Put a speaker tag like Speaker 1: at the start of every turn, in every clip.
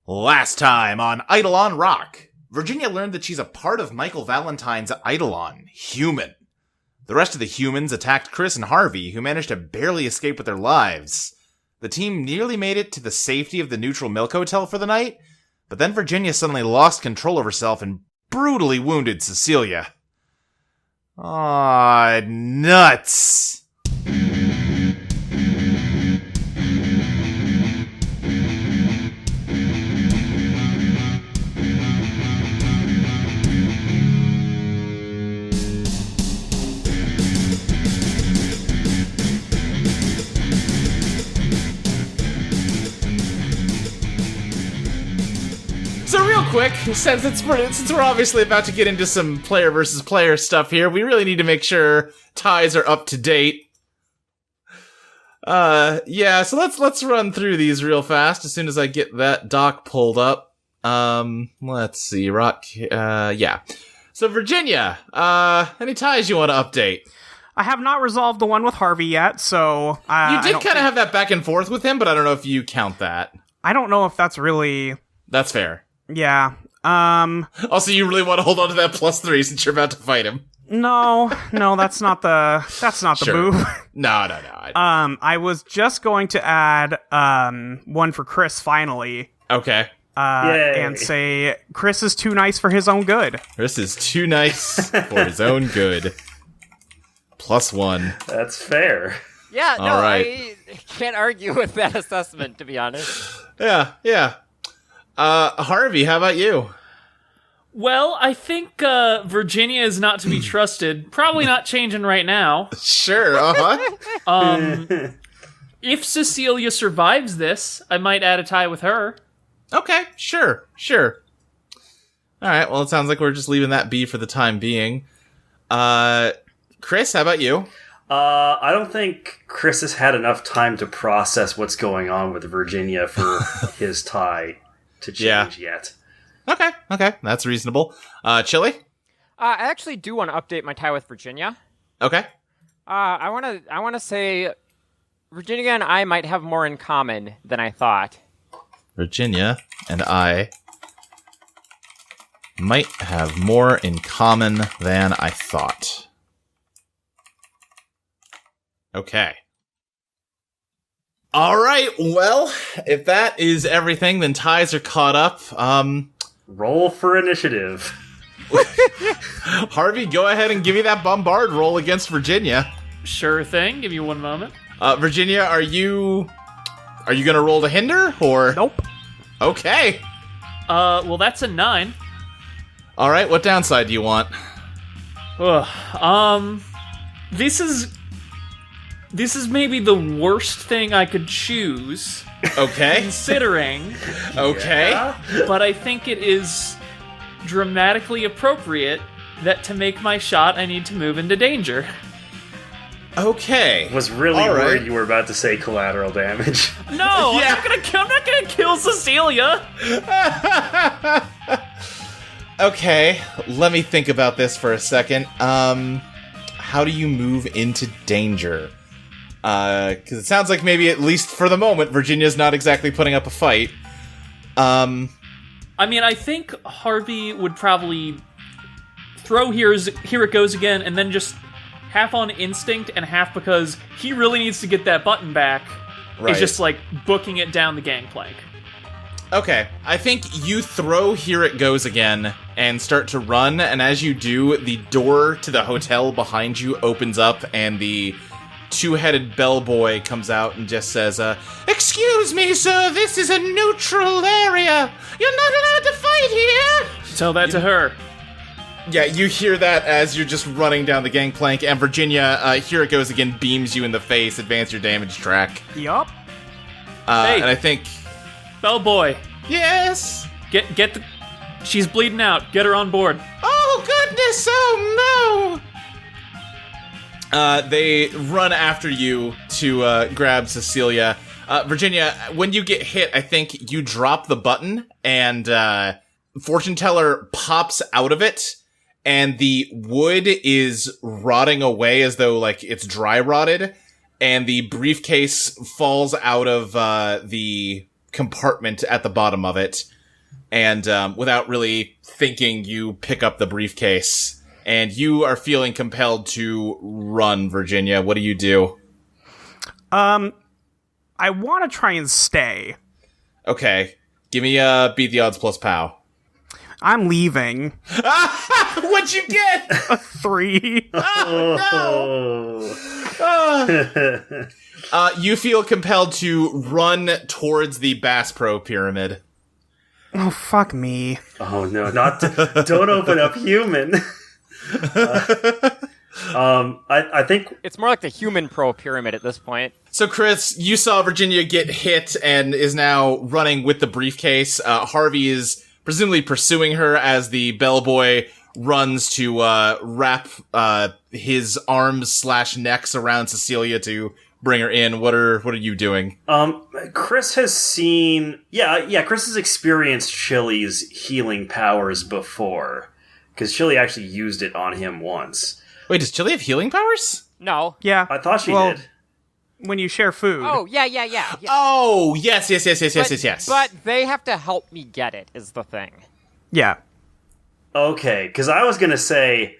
Speaker 1: Last time on Eidolon Rock, Virginia learned that she's a part of Michael Valentine's Eidolon, human. The rest of the humans attacked Chris and Harvey, who managed to barely escape with their lives. The team nearly made it to the safety of the Neutral Milk Hotel for the night, but then Virginia suddenly lost control of herself and brutally wounded Cecilia. Aw, nuts! So real quick, since we're obviously about to get into some player versus player stuff here, we really need to make sure ties are up to date. So let's run through these real fast as soon as I get that doc pulled up. Let's see, So Virginia, any ties you want to update?
Speaker 2: I have not resolved the one with Harvey yet, so
Speaker 1: you did kind of have that back and forth with him, but I don't know if you count that.
Speaker 2: I don't know if that's really...
Speaker 1: That's fair.
Speaker 2: Yeah.
Speaker 1: Also, you really want to hold on to that +3 since you're about to fight him.
Speaker 2: No, that's not the
Speaker 1: Sure.
Speaker 2: move.
Speaker 1: No.
Speaker 2: I was just going to add one for Chris finally.
Speaker 1: Okay.
Speaker 2: And say Chris is too nice for his own good.
Speaker 1: Chris is too nice for his own good. +1.
Speaker 3: That's fair.
Speaker 4: Yeah, no,
Speaker 1: All right.
Speaker 4: I can't argue with that assessment, to be honest.
Speaker 1: Yeah. Harvey, how about you?
Speaker 5: Well, I think Virginia is not to be trusted. Probably not changing right now.
Speaker 1: Sure,
Speaker 5: If Cecilia survives this, I might add a tie with her.
Speaker 1: Okay, sure. Alright, well, it sounds like we're just leaving that be for the time being. Chris, how about you?
Speaker 3: I don't think Chris has had enough time to process what's going on with Virginia for his tie to change yet.
Speaker 1: Okay, that's reasonable. Chili?
Speaker 4: I actually do want to update my tie with Virginia.
Speaker 1: Okay.
Speaker 4: I want to say Virginia and I might have more in common than I thought.
Speaker 1: Virginia and I might have more in common than I thought. Okay. All right, well, if that is everything, then ties are caught up.
Speaker 3: Roll for initiative.
Speaker 1: Harvey, go ahead and give me that bombard roll against Virginia.
Speaker 5: Sure thing. Give me one moment.
Speaker 1: Virginia, are you gonna roll to hinder, or?
Speaker 2: Nope.
Speaker 1: Okay.
Speaker 5: Well, that's a 9.
Speaker 1: All right, what downside do you want?
Speaker 5: This is maybe the worst thing I could choose,
Speaker 1: Okay.
Speaker 5: considering,
Speaker 1: Okay.
Speaker 3: Yeah?
Speaker 5: but I think it is dramatically appropriate that to make my shot, I need to move into danger.
Speaker 1: Okay.
Speaker 3: Was really
Speaker 1: All right.
Speaker 3: worried you were about to say collateral damage.
Speaker 5: No,
Speaker 1: Yeah.
Speaker 5: I'm not gonna kill Cecilia.
Speaker 1: Okay, let me think about this for a second. How do you move into danger? Because it sounds like maybe, at least for the moment, Virginia's not exactly putting up a fight.
Speaker 5: I mean, I think Harvey would probably throw here it goes again, and then just half on instinct and half because he really needs to get that button back.
Speaker 1: Right.
Speaker 5: Is just like booking it down the gangplank.
Speaker 1: Okay, I think you throw Here It Goes Again and start to run, and as you do, the door to the hotel behind you opens up, and the two-headed bellboy comes out and just says, "Excuse me, sir, this is a neutral area. You're not allowed to fight here."
Speaker 5: Tell that to her.
Speaker 1: Yeah, you hear that as you're just running down the gangplank, and Virginia, Here It Goes Again beams you in the face, advance your damage track.
Speaker 2: Yup.
Speaker 5: Hey.
Speaker 1: And I think...
Speaker 5: Bellboy,
Speaker 1: Yes!
Speaker 5: get the... She's bleeding out. Get her on board.
Speaker 1: Oh, goodness, oh no! They run after you to grab Cecilia. Virginia, when you get hit, I think you drop the button, and Fortune Teller pops out of it, and the wood is rotting away as though, like, it's dry rotted, and the briefcase falls out of the compartment at the bottom of it. and without really thinking, you pick up the briefcase, and you are feeling compelled to run, Virginia. What do you do?
Speaker 2: I want to try and stay.
Speaker 1: Okay. Give me a beat the odds plus POW.
Speaker 2: I'm leaving.
Speaker 1: What'd you get?
Speaker 2: A 3.
Speaker 1: You feel compelled to run towards the Bass Pro Pyramid.
Speaker 2: Oh, fuck me.
Speaker 3: Oh no, don't open up human. I think
Speaker 4: It's more like the human pro pyramid at this point.
Speaker 1: So, Chris, you saw Virginia get hit and is now running with the briefcase. Harvey is presumably pursuing her as the bellboy runs to wrap his arms/necks around Cecilia to bring her in. What are you doing?
Speaker 3: Chris has seen Chris has experienced Chili's healing powers before, because Chili actually used it on him once.
Speaker 1: Wait, does Chili have healing powers?
Speaker 4: No.
Speaker 2: Yeah.
Speaker 3: I thought she did.
Speaker 2: When you share food.
Speaker 4: Oh, yeah.
Speaker 1: Oh, yes.
Speaker 4: But they have to help me get it, is the thing.
Speaker 2: Yeah.
Speaker 3: Okay, because I was gonna say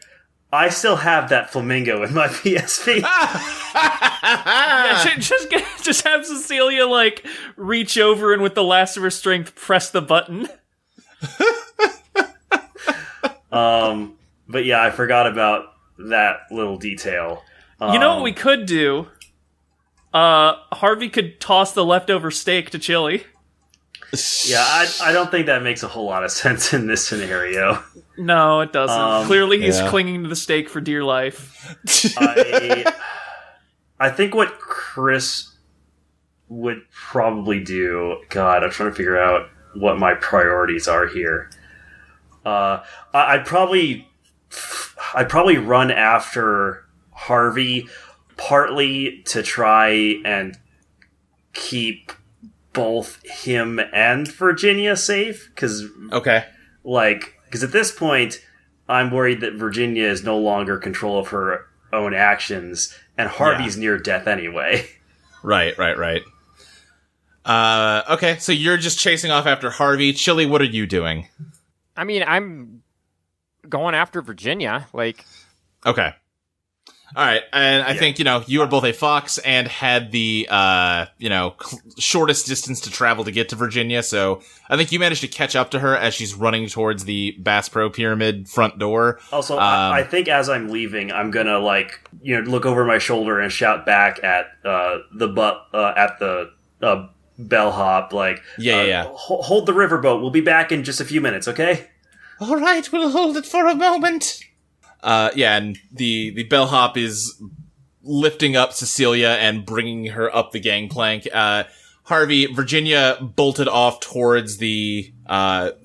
Speaker 3: I still have that flamingo in my PSP.
Speaker 5: Yeah, just have Cecilia, like, reach over and with the last of her strength press the button.
Speaker 3: But yeah, I forgot about that little detail.
Speaker 5: You know what we could do? Harvey could toss the leftover steak to Chili.
Speaker 3: Yeah, I don't think that makes a whole lot of sense in this scenario.
Speaker 5: No, it doesn't. Clearly he's
Speaker 1: yeah.
Speaker 5: clinging to the steak for dear life.
Speaker 3: I think what Chris would probably do... God, I'm trying to figure out what my priorities are here. I'd probably run after Harvey, partly to try and keep both him and Virginia safe, because
Speaker 1: Okay.
Speaker 3: because at this point I'm worried that Virginia is no longer control of her own actions, and Harvey's near death anyway.
Speaker 1: Right. Okay, so you're just chasing off after Harvey. Chili, what are you doing?
Speaker 4: I mean, I'm going after Virginia.
Speaker 1: Okay. All right, and I think, you are both a fox and had the, shortest distance to travel to get to Virginia, so I think you managed to catch up to her as she's running towards the Bass Pro Pyramid front door.
Speaker 3: Also, I think as I'm leaving, I'm gonna, look over my shoulder and shout back at the bellhop, hold the riverboat, we'll be back in just a few minutes, okay?
Speaker 1: All right, we'll hold it for a moment. And the bellhop is lifting up Cecilia and bringing her up the gangplank. Harvey, Virginia bolted off towards the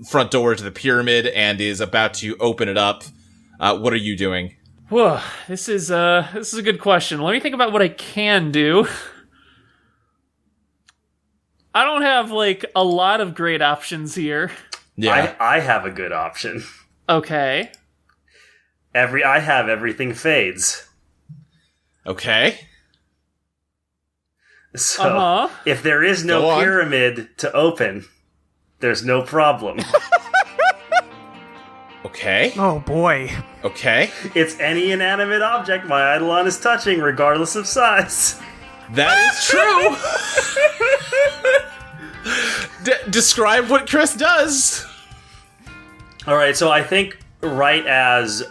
Speaker 1: front door to the pyramid and is about to open it up. What are you doing?
Speaker 5: Whoa, this is a good question. Let me think about what I can do. I don't have, a lot of great options here.
Speaker 1: Yeah.
Speaker 3: I have a good option.
Speaker 5: Okay.
Speaker 3: I have everything fades.
Speaker 1: Okay.
Speaker 3: So, if there is no pyramid to open, there's no problem.
Speaker 1: Okay.
Speaker 2: Oh, boy.
Speaker 1: Okay.
Speaker 3: It's any inanimate object my Eidolon is touching, regardless of size.
Speaker 1: That is true. Describe what Chris does.
Speaker 3: Alright, so I think right as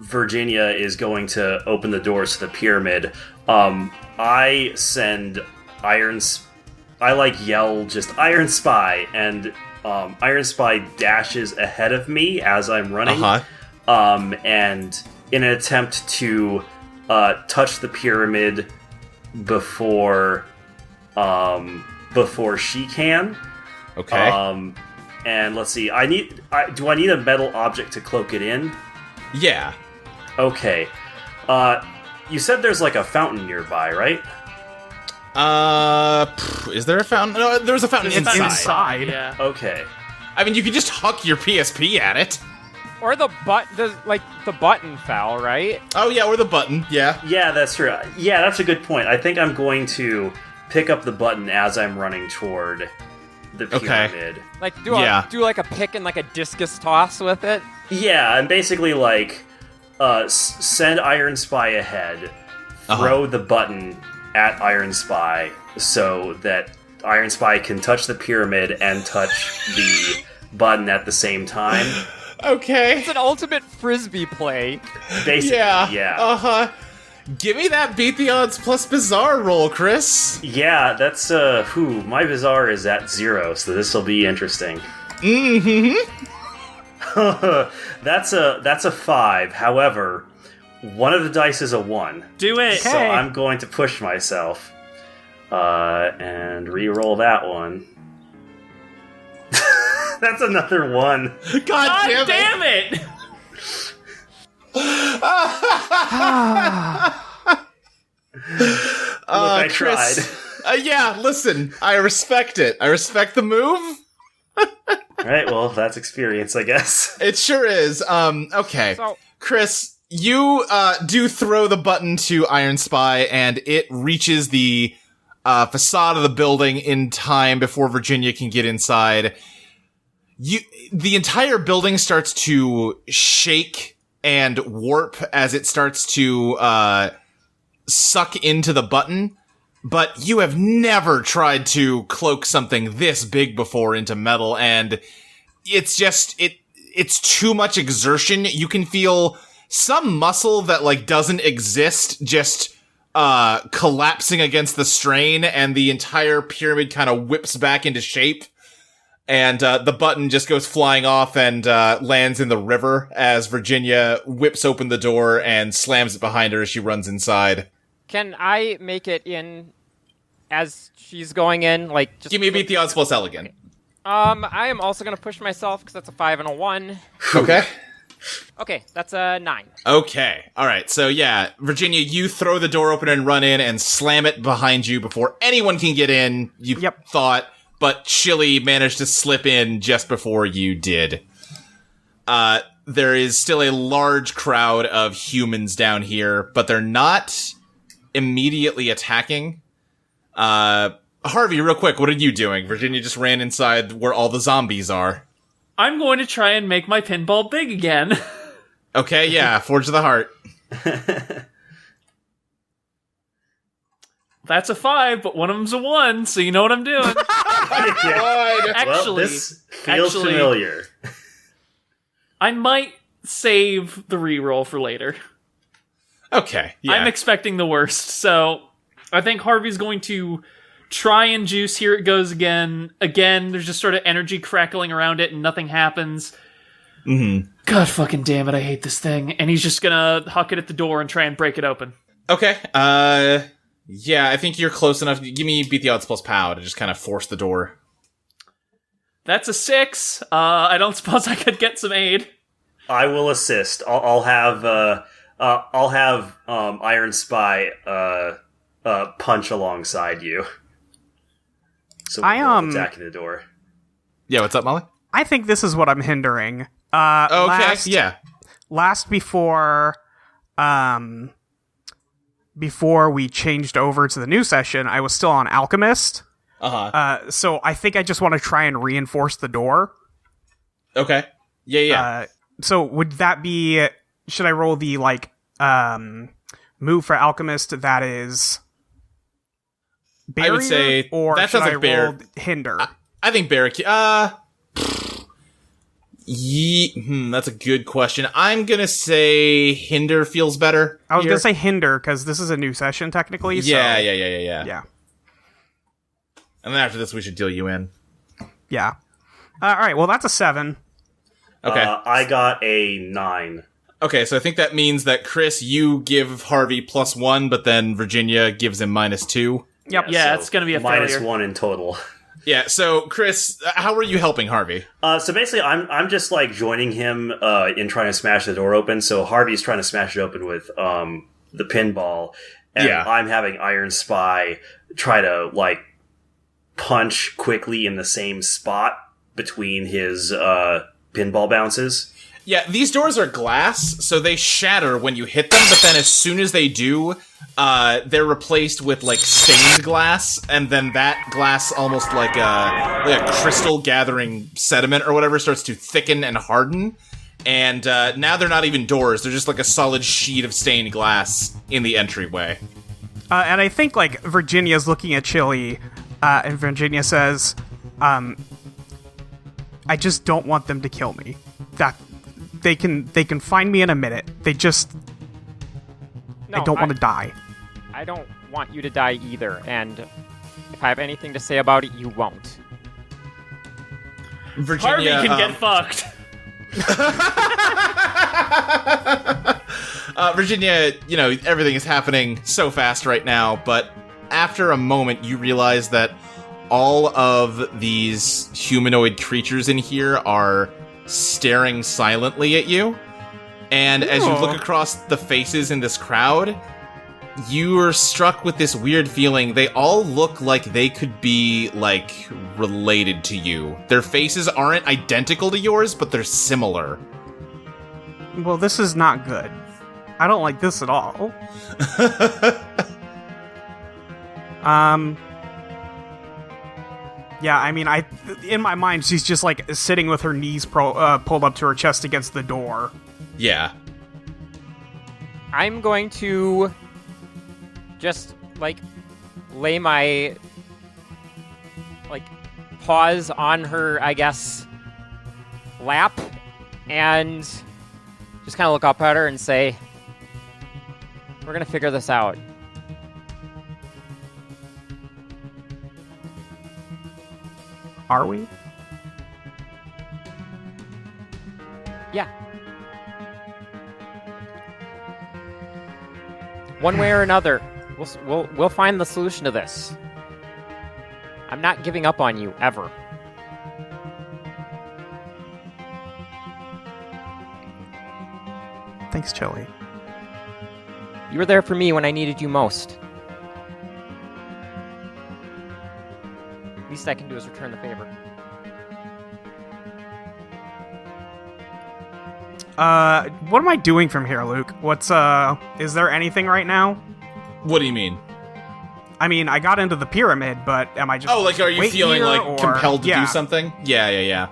Speaker 3: Virginia is going to open the doors to the pyramid, I send yell just Iron Spy, and Iron Spy dashes ahead of me as I'm running, and in an attempt to touch the pyramid before she can.
Speaker 1: Okay.
Speaker 3: And let's see, do I need a metal object to cloak it in?
Speaker 1: Yeah.
Speaker 3: Okay. You said there's a fountain nearby, right?
Speaker 1: Is there a fountain? No, there's a fountain inside.
Speaker 5: Yeah.
Speaker 3: Okay.
Speaker 1: I mean, you could just huck your PSP at it.
Speaker 4: Or the button fell, right?
Speaker 1: Oh, yeah, or the button, yeah.
Speaker 3: Yeah, that's true. Yeah, that's a good point. I think I'm going to pick up the button as I'm running toward the pyramid.
Speaker 4: Like do like a pick and like a discus toss with it.
Speaker 3: Yeah, and basically like send Iron Spy ahead, throw the button at Iron Spy so that Iron Spy can touch the pyramid and touch the button at the same time.
Speaker 1: Okay.
Speaker 4: It's an ultimate frisbee play.
Speaker 3: Basically, yeah.
Speaker 1: Give me that beat the odds plus bizarre roll, Chris.
Speaker 3: Yeah, that's my bizarre is at 0, so this will be interesting. That's a 5. However, one of the dice is a 1.
Speaker 5: Do it.
Speaker 3: So I'm going to push myself and re-roll that one. That's another 1.
Speaker 1: God
Speaker 5: damn it!
Speaker 3: Look, I
Speaker 1: Chris,
Speaker 3: tried.
Speaker 1: Yeah, listen, I respect it. I respect the move.
Speaker 3: Alright, well, that's experience, I guess.
Speaker 1: It sure is. Okay.
Speaker 4: So-
Speaker 1: Chris, you do throw the button to Iron Spy, and it reaches the facade of the building in time before Virginia can get inside. The entire building starts to shake and warp as it starts to suck into the button, but you have never tried to cloak something this big before into metal, and it's just, it's too much exertion. You can feel some muscle that, like, doesn't exist just collapsing against the strain, and the entire pyramid kind of whips back into shape. And the button just goes flying off and lands in the river as Virginia whips open the door and slams it behind her as she runs inside.
Speaker 4: Can I make it in as she's going in? Like, just
Speaker 1: give me a beat the odds plus elegant.
Speaker 4: I am also going to push myself because that's a 5 and a 1.
Speaker 1: Okay.
Speaker 4: Okay, that's a 9.
Speaker 1: Okay. All right. So yeah, Virginia, you throw the door open and run in and slam it behind you before anyone can get in. You thought. But Chili managed to slip in just before you did. There is still a large crowd of humans down here, but they're not immediately attacking. Harvey, real quick, what are you doing? Virginia just ran inside where all the zombies are.
Speaker 5: I'm going to try and make my pinball big again.
Speaker 1: Okay, yeah, Forge of the Heart.
Speaker 5: That's a 5, but one of them's a 1, so you know what I'm doing.
Speaker 3: Well, this feels familiar.
Speaker 5: I might save the reroll for later.
Speaker 1: Okay, yeah.
Speaker 5: I'm expecting the worst, so I think Harvey's going to try and juice. Here it goes again. Again, there's just sort of energy crackling around it and nothing happens.
Speaker 1: Mm-hmm.
Speaker 5: God fucking damn it, I hate this thing. And he's just gonna huck it at the door and try and break it open.
Speaker 1: Okay, yeah, I think you're close enough. Give me beat the odds plus pow to just kind of force the door.
Speaker 5: That's a 6. I don't suppose I could get some aid.
Speaker 3: I will assist. I'll have Iron Spy punch alongside you. So we'll attacking the door.
Speaker 1: Yeah, what's up, Molly?
Speaker 2: I think this is what I'm hindering. Last before we changed over to the new session, I was still on Alchemist. So I think I just want to try and reinforce the door.
Speaker 1: Okay. Yeah.
Speaker 2: So would that be... Should I roll the, move for Alchemist that is... barrier?
Speaker 1: I would say...
Speaker 2: Or
Speaker 1: that
Speaker 2: should
Speaker 1: sounds like
Speaker 2: I roll hinder?
Speaker 1: I think barricade... that's a good question. I'm gonna say hinder feels better.
Speaker 2: I was gonna say hinder, because this is a new session, technically.
Speaker 1: Yeah.
Speaker 2: Yeah.
Speaker 1: And then after this, we should deal you in.
Speaker 2: Yeah. Alright, well, that's a 7.
Speaker 1: Okay.
Speaker 3: I got a 9.
Speaker 1: Okay, so I think that means that, Chris, you give Harvey +1, but then Virginia gives him -2.
Speaker 2: Yep.
Speaker 5: Yeah,
Speaker 3: so
Speaker 5: it's gonna be a failure.
Speaker 3: -1 in total.
Speaker 1: Yeah, so, Chris, how are you helping Harvey?
Speaker 3: So basically, I'm just, joining him in trying to smash the door open. So Harvey's trying to smash it open with the pinball. And I'm having Iron Spy try to, punch quickly in the same spot between his pinball bounces.
Speaker 1: Yeah, these doors are glass, so they shatter when you hit them, but then as soon as they do, they're replaced with, like, stained glass, and then that glass, almost like a crystal gathering sediment or whatever, starts to thicken and harden, and now they're not even doors, they're just like a solid sheet of stained glass in the entryway.
Speaker 2: And I think, like, Virginia's looking at Chili, and Virginia says, I just don't want them to kill me. That... They can find me in a minute. I don't want to die.
Speaker 4: I don't want you to die either, and if I have anything to say about it, you won't.
Speaker 1: Virginia,
Speaker 5: Harvey can get fucked.
Speaker 1: Virginia, everything is happening so fast right now, but after a moment, you realize that all of these humanoid creatures in here are staring silently at you, and as you look across the faces in this crowd, you are struck with this weird feeling. They all look like they could be, like, related to you. Their faces aren't identical to yours, but they're similar.
Speaker 2: Well, this is not good. I don't like this at all. Yeah, I mean, in my mind, she's just, like, sitting with her knees pulled up to her chest against the door.
Speaker 1: Yeah.
Speaker 4: I'm going to just, like, lay my, like, paws on her, I guess, lap, and just kind of look up at her and say, we're gonna figure this out.
Speaker 2: Are we?
Speaker 4: Yeah. One way or another, we'll find the solution to this. I'm not giving up on you, ever.
Speaker 2: Thanks, Chili.
Speaker 4: You were there for me when I needed you most. Least I can do is return the favor.
Speaker 2: What am I doing from here, Luke? Is there anything right now?
Speaker 1: What do you mean?
Speaker 2: I mean, I got into the pyramid, but am I just...
Speaker 1: Oh, like, are you feeling,
Speaker 2: here,
Speaker 1: like,
Speaker 2: or...
Speaker 1: compelled to
Speaker 2: yeah.
Speaker 1: do something? Yeah.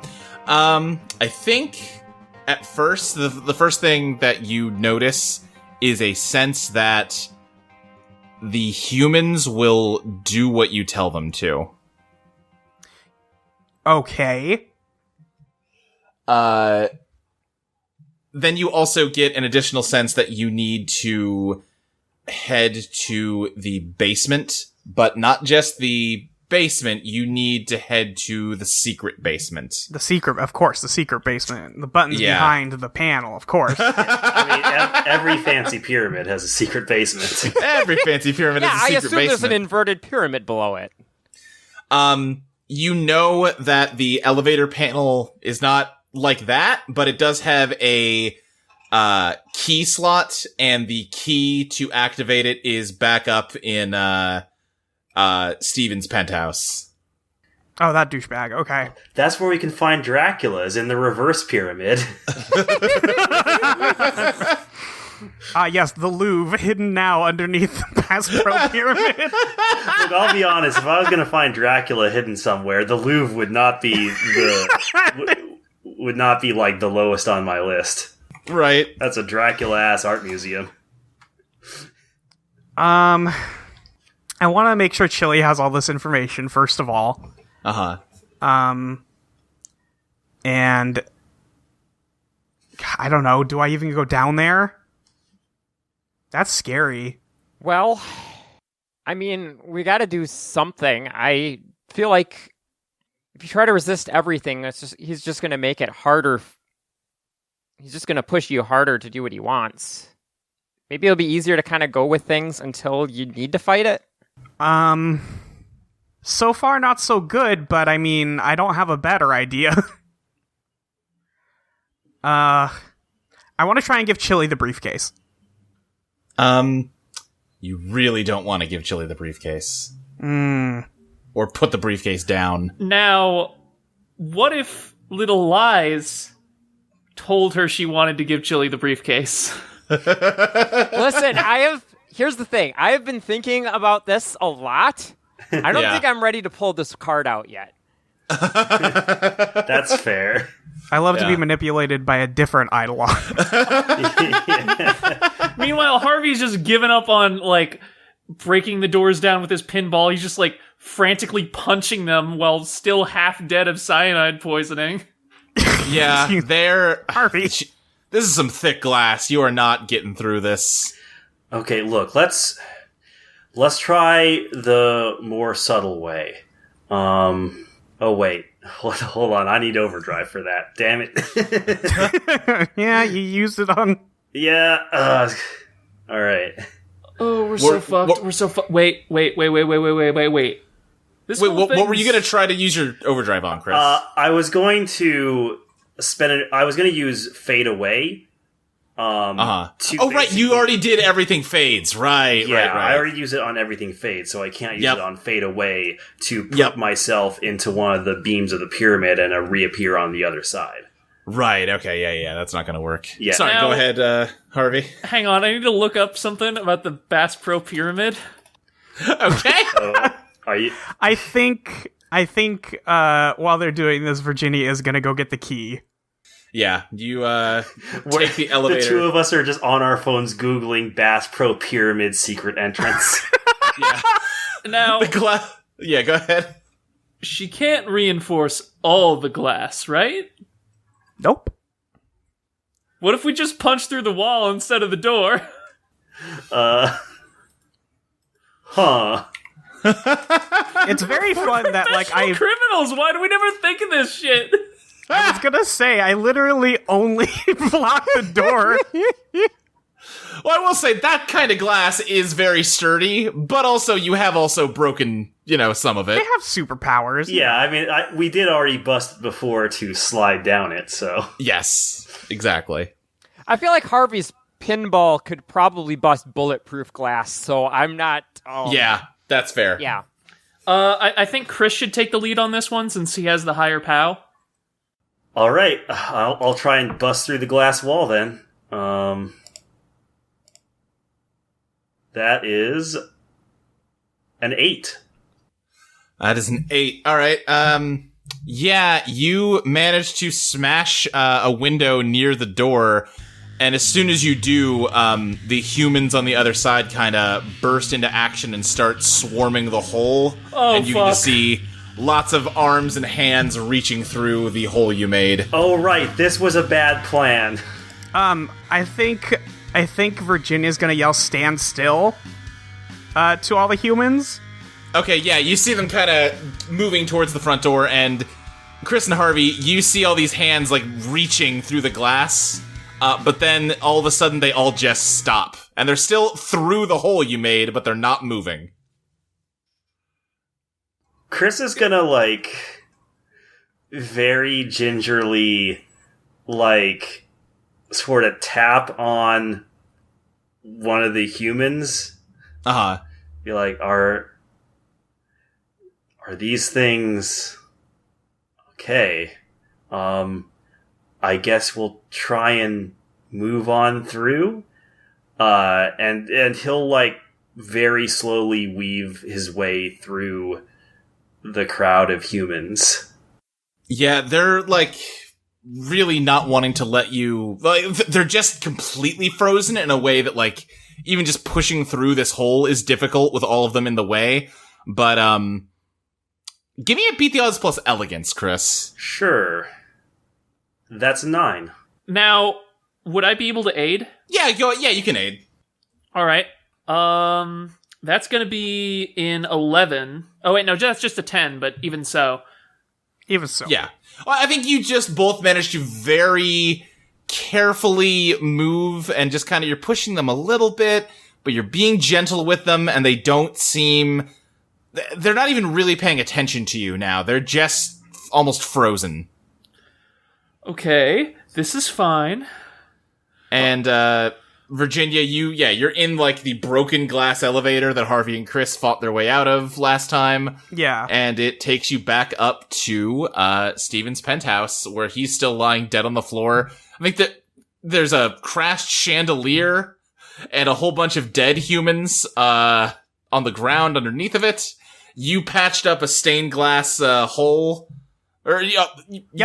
Speaker 1: I think, at first, the first thing that you notice is a sense that the humans will do what you tell them to.
Speaker 2: Okay.
Speaker 1: Then you also get an additional sense that you need to head to the basement, but not just the basement, you need to head to the secret basement.
Speaker 2: The secret basement. The button's behind the panel, of course.
Speaker 3: I mean, every fancy pyramid has a secret basement.
Speaker 1: Every fancy pyramid has a secret basement.
Speaker 4: I assume there's an inverted pyramid below it.
Speaker 1: You know that the elevator panel is not like that, but it does have a key slot, and the key to activate it is back up in Steven's penthouse.
Speaker 2: Oh, that douchebag. Okay.
Speaker 3: That's where we can find Dracula, is in the reverse pyramid.
Speaker 2: Yes, the Louvre, hidden now underneath the Paspro pyramid.
Speaker 3: Look, I'll be honest, if I was going to find Dracula hidden somewhere, the Louvre would not be like the lowest on my list.
Speaker 1: Right.
Speaker 3: That's a Dracula-ass art museum.
Speaker 2: I want to make sure Chili has all this information, first of all.
Speaker 1: Uh-huh.
Speaker 2: And I don't know, do I even go down there? That's scary.
Speaker 4: Well, I mean, we gotta do something. I feel like if you try to resist everything, he's just gonna make it harder. He's just gonna push you harder to do what he wants. Maybe it'll be easier to kind of go with things until you need to fight it.
Speaker 2: So far not so good, but I mean, I don't have a better idea. I want to try and give Chili the briefcase.
Speaker 1: You really don't want to give Chili the briefcase. Or put the briefcase down.
Speaker 5: Now, what if Little Lies told her she wanted to give Chili the briefcase.
Speaker 4: Listen, here's the thing. I have been thinking about this a lot. I don't think I'm ready to pull this card out yet.
Speaker 3: That's fair.
Speaker 2: I love to be manipulated by a different Eidolon.
Speaker 5: Meanwhile, Harvey's just given up on, like, breaking the doors down with his pinball. He's just, like, frantically punching them while still half dead of cyanide poisoning.
Speaker 1: Yeah, they're...
Speaker 2: Harvey.
Speaker 1: This is some thick glass. You are not getting through this.
Speaker 3: Okay, look, let's try the more subtle way. Oh, wait. Hold on, I need overdrive for that. Damn it.
Speaker 2: Yeah, you used it on...
Speaker 3: Yeah, alright.
Speaker 5: Oh, we're so fucked. We're so fucked. Wait. This
Speaker 1: What were you going to try to use your overdrive on, Chris?
Speaker 3: I was going to I was going to use Fade Away.
Speaker 1: Oh, right, you already did Everything Fades. Right,
Speaker 3: yeah,
Speaker 1: right.
Speaker 3: I already use it on Everything Fades, so I can't use it on Fade Away to put myself into one of the beams of the pyramid and reappear on the other side.
Speaker 1: Right, okay, yeah, that's not going to work.
Speaker 3: Yeah.
Speaker 1: Sorry,
Speaker 5: Now,
Speaker 1: go ahead, Harvey.
Speaker 5: Hang on, I need to look up something about the Bass Pro Pyramid.
Speaker 1: Okay.
Speaker 3: Are you?
Speaker 2: I think while they're doing this, Virginia is gonna go get the key.
Speaker 1: Yeah, you take the elevator.
Speaker 3: The two of us are just on our phones Googling Bass Pro Pyramid secret entrance.
Speaker 1: Yeah.
Speaker 5: Now,
Speaker 1: yeah, go ahead.
Speaker 5: she can't reinforce all the glass, right?
Speaker 2: Nope.
Speaker 5: What if we just punch through the wall instead of the door?
Speaker 3: Huh.
Speaker 2: It's very fun that, like,
Speaker 5: Criminals, why do we never think of this shit?
Speaker 2: I was gonna say, I literally only blocked the door.
Speaker 1: Well, I will say that kind of glass is very sturdy, but also you have also broken, some of it.
Speaker 2: They have superpowers.
Speaker 3: Yeah, I mean, we did already bust before to slide down it, so...
Speaker 1: Yes, exactly.
Speaker 4: I feel like Harvey's pinball could probably bust bulletproof glass, so I'm not...
Speaker 1: Yeah, that's fair.
Speaker 4: Yeah.
Speaker 5: I think Chris should take the lead on this one since he has the higher POW.
Speaker 3: All right, I'll try and bust through the glass wall then. That is an 8.
Speaker 1: That is an 8. All right. Yeah, you managed to smash a window near the door, and as soon as you do, the humans on the other side kind of burst into action and start swarming the hole.
Speaker 5: Oh,
Speaker 1: and you can see lots of arms and hands reaching through the hole you made.
Speaker 3: Oh, right, this was a bad plan.
Speaker 2: I think Virginia's gonna yell "stand still" to all the humans.
Speaker 1: Okay, yeah, you see them kind of moving towards the front door, and Chris and Harvey, you see all these hands, like, reaching through the glass, but then all of a sudden they all just stop. And they're still through the hole you made, but they're not moving.
Speaker 3: Chris is gonna, like, very gingerly, like, sort of tap on one of the humans.
Speaker 1: Uh-huh.
Speaker 3: Be like, are these things okay? I guess we'll try and move on through. And he'll, like, very slowly weave his way through the crowd of humans.
Speaker 1: Yeah, they're, like, really not wanting to let you... Like, they're just completely frozen in a way that, like, even just pushing through this hole is difficult with all of them in the way. But, give me a beat the odds plus elegance, Chris.
Speaker 3: Sure. That's 9.
Speaker 5: Now, would I be able to aid?
Speaker 1: Yeah, you can aid.
Speaker 5: All right. That's going to be in 11. Oh, wait, no, that's just a 10, but even so.
Speaker 2: Even so.
Speaker 1: Yeah. Well, I think you just both managed to very carefully move and just kind of, you're pushing them a little bit, but you're being gentle with them, and they don't seem... They're not even really paying attention to you now. They're just almost frozen.
Speaker 5: Okay, this is fine.
Speaker 1: And, Virginia, you're in like the broken glass elevator that Harvey and Chris fought their way out of last time.
Speaker 2: Yeah.
Speaker 1: And it takes you back up to Steven's penthouse, where he's still lying dead on the floor. I think that there's a crashed chandelier and a whole bunch of dead humans on the ground underneath of it. You patched up a stained glass hole. Or you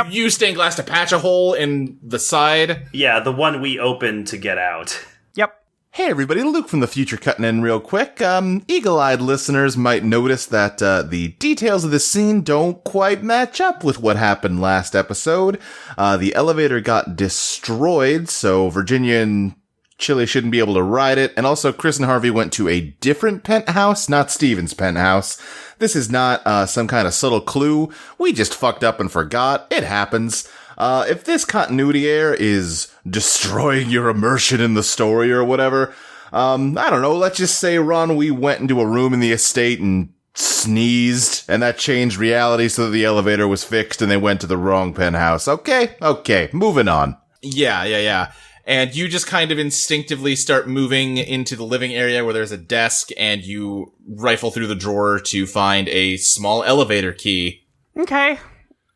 Speaker 1: use stained glass to patch a hole in the side.
Speaker 3: Yeah, the one we opened to get out.
Speaker 2: Yep.
Speaker 6: Hey everybody, Luke from the future cutting in real quick. Eagle-eyed listeners might notice that the details of the scene don't quite match up with what happened last episode. The elevator got destroyed, so Virginia and Chili shouldn't be able to ride it, and also Chris and Harvey went to a different penthouse, not Steven's penthouse. This is not some kind of subtle clue. We just fucked up and forgot. It happens. If this continuity error is destroying your immersion in the story or whatever, I don't know, let's just say, Ron, we went into a room in the estate and sneezed, and that changed reality so that the elevator was fixed and they went to the wrong penthouse. Okay, moving on.
Speaker 1: Yeah. And you just kind of instinctively start moving into the living area where there's a desk, and you rifle through the drawer to find a small elevator key.
Speaker 2: Okay.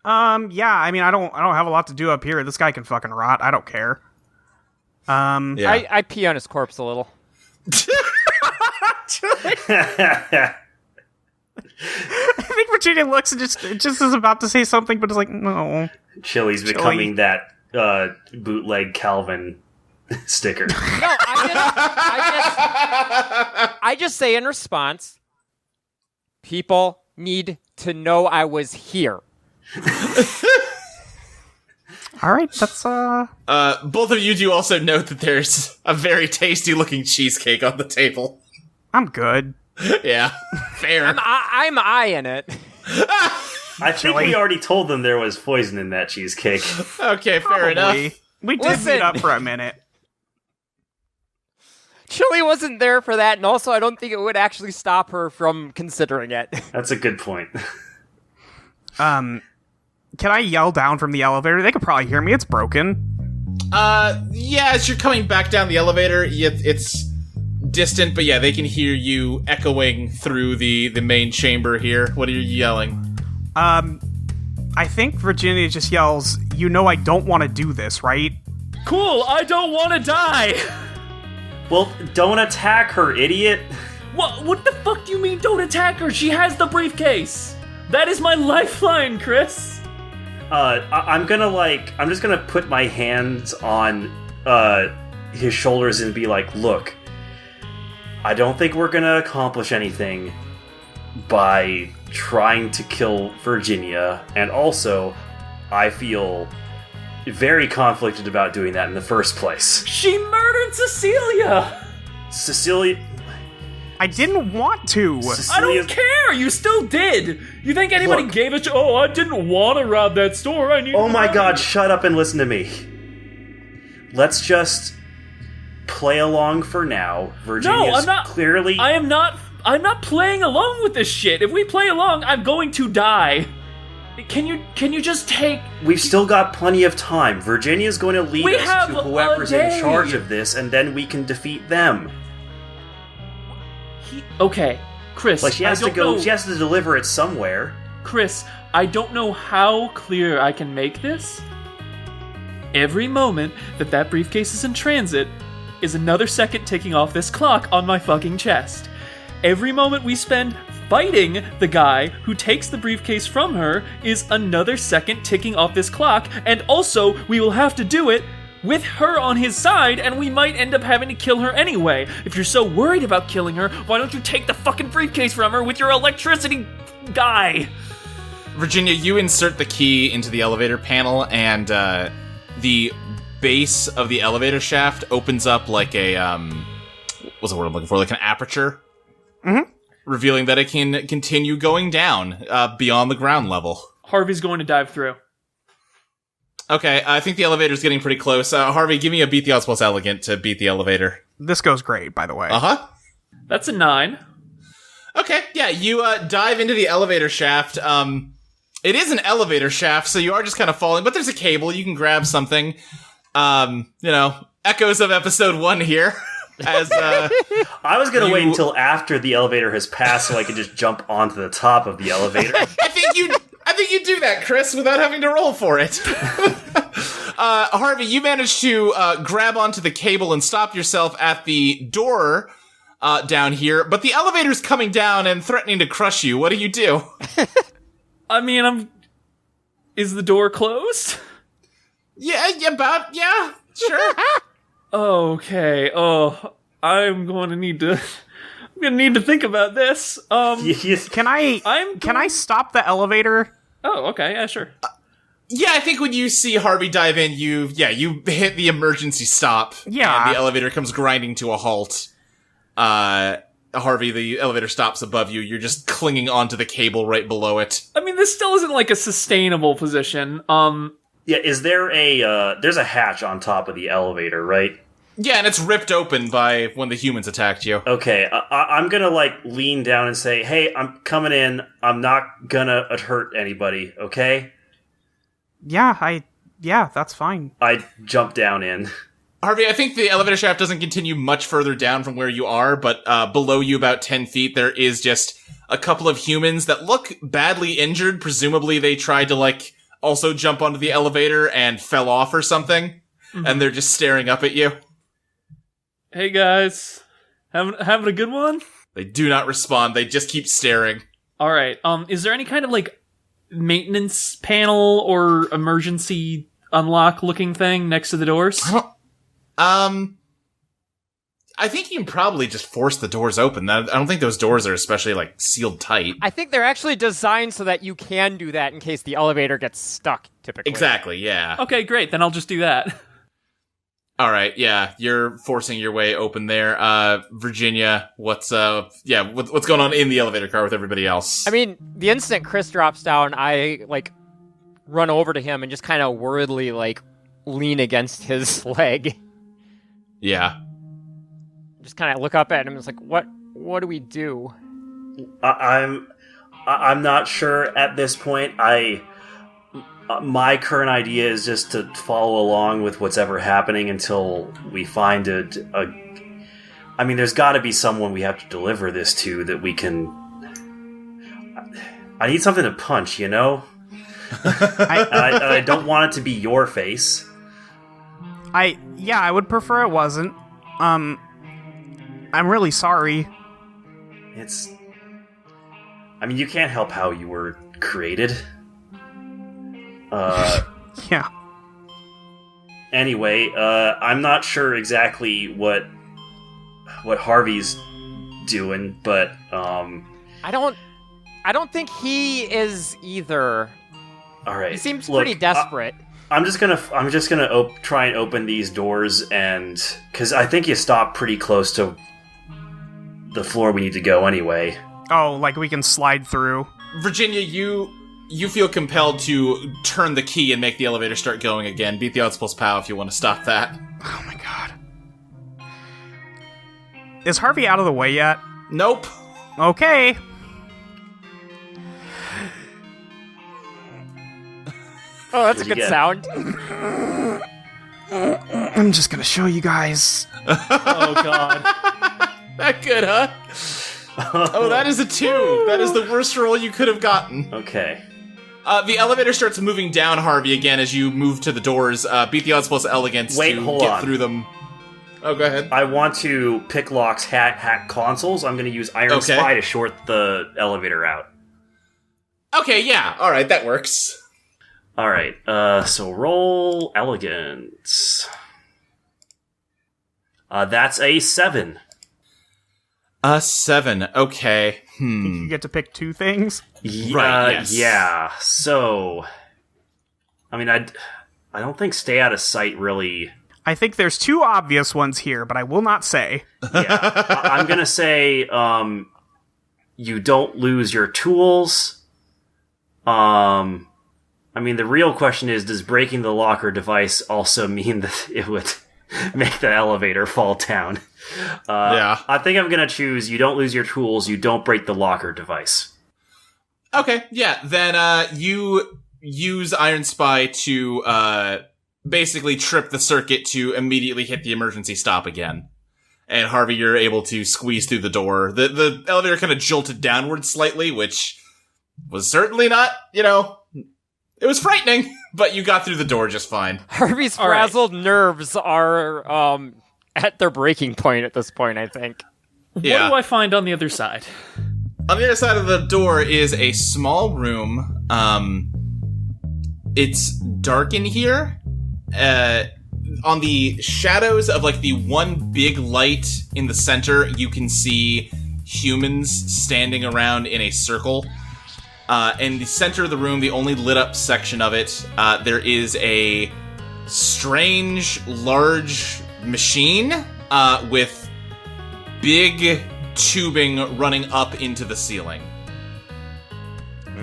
Speaker 2: Yeah, I mean, I don't have a lot to do up here. This guy can fucking rot. I don't care.
Speaker 1: Yeah.
Speaker 4: I pee on his corpse a little.
Speaker 2: I think Virginia looks and just is about to say something, but is like, no.
Speaker 3: Chili's becoming that bootleg Calvin sticker.
Speaker 4: No, I just say in response, people need to know I was here.
Speaker 2: All right, that's
Speaker 1: both of you do also note that there's a very tasty looking cheesecake on the table.
Speaker 2: I'm good.
Speaker 1: Yeah, fair.
Speaker 4: I'm eyeing it.
Speaker 3: I think we already told them there was poison in that cheesecake.
Speaker 1: Okay, fair enough.
Speaker 2: We did meet up for a minute.
Speaker 4: Chili wasn't there for that, and also I don't think it would actually stop her from considering it.
Speaker 3: That's a good point.
Speaker 2: Can I yell down from the elevator? They could probably hear me. It's broken.
Speaker 1: Yeah, as you're coming back down the elevator, it's distant, but yeah, they can hear you echoing through the main chamber here. What are you yelling?
Speaker 2: I think Virginia just yells, "You know I don't want to do this, right?"
Speaker 5: Cool, I don't want to die!
Speaker 3: Well, don't attack her, idiot.
Speaker 5: What the fuck do you mean don't attack her? She has the briefcase! That is my lifeline, Chris!
Speaker 3: I'm just gonna put my hands on, his shoulders and be like, look, I don't think we're gonna accomplish anything by trying to kill Virginia, and also, I feel very conflicted about doing that in the first place.
Speaker 5: She murdered Cecilia!
Speaker 3: Cecilia...
Speaker 2: I didn't want to.
Speaker 5: I don't care! You still did! You think anybody gave it to... Oh, I didn't want to rob that store, I need...
Speaker 3: Oh my god, shut up and listen to me. Let's just play along for now. Virginia's clearly...
Speaker 5: I'm not playing along with this shit. If we play along, I'm going to die. Can you just take...
Speaker 3: We've still got plenty of time. Virginia's going to lead us to whoever's in charge of this, and then we can defeat them.
Speaker 5: Okay, Chris,
Speaker 3: like, she has to deliver it somewhere.
Speaker 5: Chris, I don't know how clear I can make this. Every moment that briefcase is in transit is another second ticking off this clock on my fucking chest. Every moment we spend fighting the guy who takes the briefcase from her is another second ticking off this clock, and also we will have to do it with her on his side, and we might end up having to kill her anyway. If you're so worried about killing her, why don't you take the fucking briefcase from her with your electricity guy?
Speaker 1: Virginia, you insert the key into the elevator panel, and the base of the elevator shaft opens up like a, what's the word I'm looking for? Like an aperture?
Speaker 2: Mm-hmm.
Speaker 1: Revealing that it can continue going down beyond the ground level.
Speaker 5: Harvey's going to dive through.
Speaker 1: Okay, I think the elevator's getting pretty close. Harvey, give me a beat the odds plus elegant to beat the elevator.
Speaker 2: This goes great, by the way.
Speaker 1: Uh-huh.
Speaker 5: That's a 9.
Speaker 1: Okay, yeah, you dive into the elevator shaft. It is an elevator shaft, so you are just kind of falling, but there's a cable. You can grab something. echoes of episode 1 here. As
Speaker 3: I was gonna wait until after the elevator has passed so I could just jump onto the top of the elevator.
Speaker 1: I think you do that, Chris, without having to roll for it. Harvey, you managed to grab onto the cable and stop yourself at the door down here, but the elevator's coming down and threatening to crush you. What do you do?
Speaker 5: I mean, is the door closed?
Speaker 1: Yeah, sure.
Speaker 5: Okay. Oh, I'm going to need to think about this.
Speaker 2: Can I stop the elevator?
Speaker 5: Oh, okay. Yeah, sure.
Speaker 1: Yeah, I think when you see Harvey dive in, you hit the emergency stop.
Speaker 2: Yeah.
Speaker 1: And the elevator comes grinding to a halt. Harvey, the elevator stops above you. You're just clinging onto the cable right below it.
Speaker 5: I mean, this still isn't like a sustainable position.
Speaker 3: Yeah, is there there's a hatch on top of the elevator, right?
Speaker 1: Yeah, and it's ripped open by when the humans attacked you.
Speaker 3: Okay, I'm gonna, lean down and say, hey, I'm coming in. I'm not gonna hurt anybody, okay?
Speaker 2: Yeah, that's fine.
Speaker 3: I jump down in.
Speaker 1: Harvey, I think the elevator shaft doesn't continue much further down from where you are, but below you about 10 feet, there is just a couple of humans that look badly injured. Presumably they tried to, also jump onto the elevator and fell off or something, and they're just staring up at you.
Speaker 5: Hey guys, having a good one?
Speaker 1: They do not respond. They just keep staring.
Speaker 5: All right. Is there any kind of maintenance panel or emergency unlock looking thing next to the doors?
Speaker 1: I think you can probably just force the doors open. I don't think those doors are especially sealed tight.
Speaker 4: I think they're actually designed so that you can do that in case the elevator gets stuck, typically.
Speaker 1: Exactly, yeah.
Speaker 5: Okay, great. Then I'll just do that.
Speaker 1: All right, yeah, you're forcing your way open there. Virginia, what's going on in the elevator car with everybody else?
Speaker 4: I mean, the instant Chris drops down, I, run over to him and just kind of worriedly, lean against his leg.
Speaker 1: Yeah.
Speaker 4: Just kind of look up at him and it's what do we do?
Speaker 3: I'm not sure at this point. My current idea is just to follow along with what's ever happening until we find I mean, there's got to be someone we have to deliver this to that we can... I need something to punch, you know? I don't want it to be your face.
Speaker 2: I would prefer it wasn't. I'm really sorry.
Speaker 3: I mean, you can't help how you were created.
Speaker 2: Yeah.
Speaker 3: Anyway, I'm not sure exactly what Harvey's doing, but
Speaker 4: I don't think he is either.
Speaker 3: All right.
Speaker 4: He seems pretty desperate.
Speaker 3: I'm just gonna try and open these doors, and because I think you stop pretty close to the floor we need to go anyway.
Speaker 2: Oh, we can slide through.
Speaker 1: Virginia, you feel compelled to turn the key and make the elevator start going again. Beat the odds plus POW if you want to stop that.
Speaker 2: Oh my god. Is Harvey out of the way yet?
Speaker 1: Nope.
Speaker 2: Okay.
Speaker 4: Oh, that's a good sound.
Speaker 2: I'm just gonna show you guys.
Speaker 5: Oh god.
Speaker 1: That good, huh? Oh, that is a 2. That is the worst roll you could have gotten.
Speaker 3: Okay.
Speaker 1: The elevator starts moving down, Harvey, again as you move to the doors. Beat the odds plus elegance to get through them. Oh, go ahead.
Speaker 3: I want to pick locks, hack consoles. I'm going to use Iron Spy to short the elevator out.
Speaker 1: Okay, yeah. All right, that works.
Speaker 3: All right. So roll elegance. That's a 7.
Speaker 1: 7. Okay.
Speaker 2: You get to pick 2 things?
Speaker 1: Right, yes.
Speaker 3: Yeah. So, I mean, I don't think stay out of sight really...
Speaker 2: I think there's 2 obvious ones here, but I will not say.
Speaker 3: Yeah. I'm going to say you don't lose your tools. I mean, the real question is, does breaking the locker device also mean that it would make the elevator fall down?
Speaker 1: Yeah.
Speaker 3: I think I'm going to choose you don't lose your tools, you don't break the locker device.
Speaker 1: Okay, yeah. Then you use Iron Spy to basically trip the circuit to immediately hit the emergency stop again. And Harvey, you're able to squeeze through the door. The elevator kind of jolted downward slightly, which was certainly not, it was frightening, but you got through the door just fine.
Speaker 4: Harvey's frazzled nerves are at their breaking point at this point, I think.
Speaker 5: What do I find on the other side?
Speaker 1: On the other side of the door is a small room. It's dark in here. On the shadows of, like, the one big light in the center, you can see humans standing around in a circle. In the center of the room, the only lit up section of it, there is a strange, large machine with big tubing running up into the ceiling.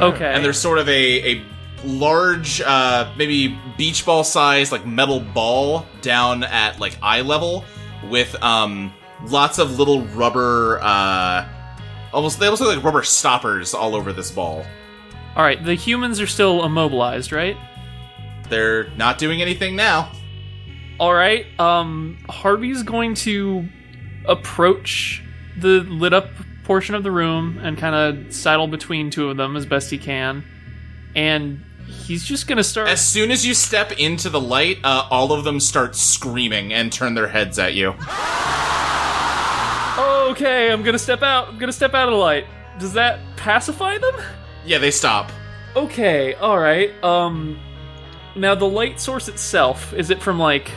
Speaker 5: Okay.
Speaker 1: And there's sort of a large, maybe beach ball size, like, metal ball down at, like, eye level with lots of little rubber, they almost look like rubber stoppers all over this ball.
Speaker 5: All right, the humans are still immobilized, right?
Speaker 1: They're not doing anything now.
Speaker 5: All right, Harvey's going to approach the lit up portion of the room and kind of sidle between two of them as best he can. And he's just going to start...
Speaker 1: As soon as you step into the light, all of them start screaming and turn their heads at you.
Speaker 5: Okay, I'm going to step out. I'm going to step out of the light. Does that pacify them?
Speaker 1: Yeah, they stop.
Speaker 5: Okay, all right. Now the light source itself, is it from like...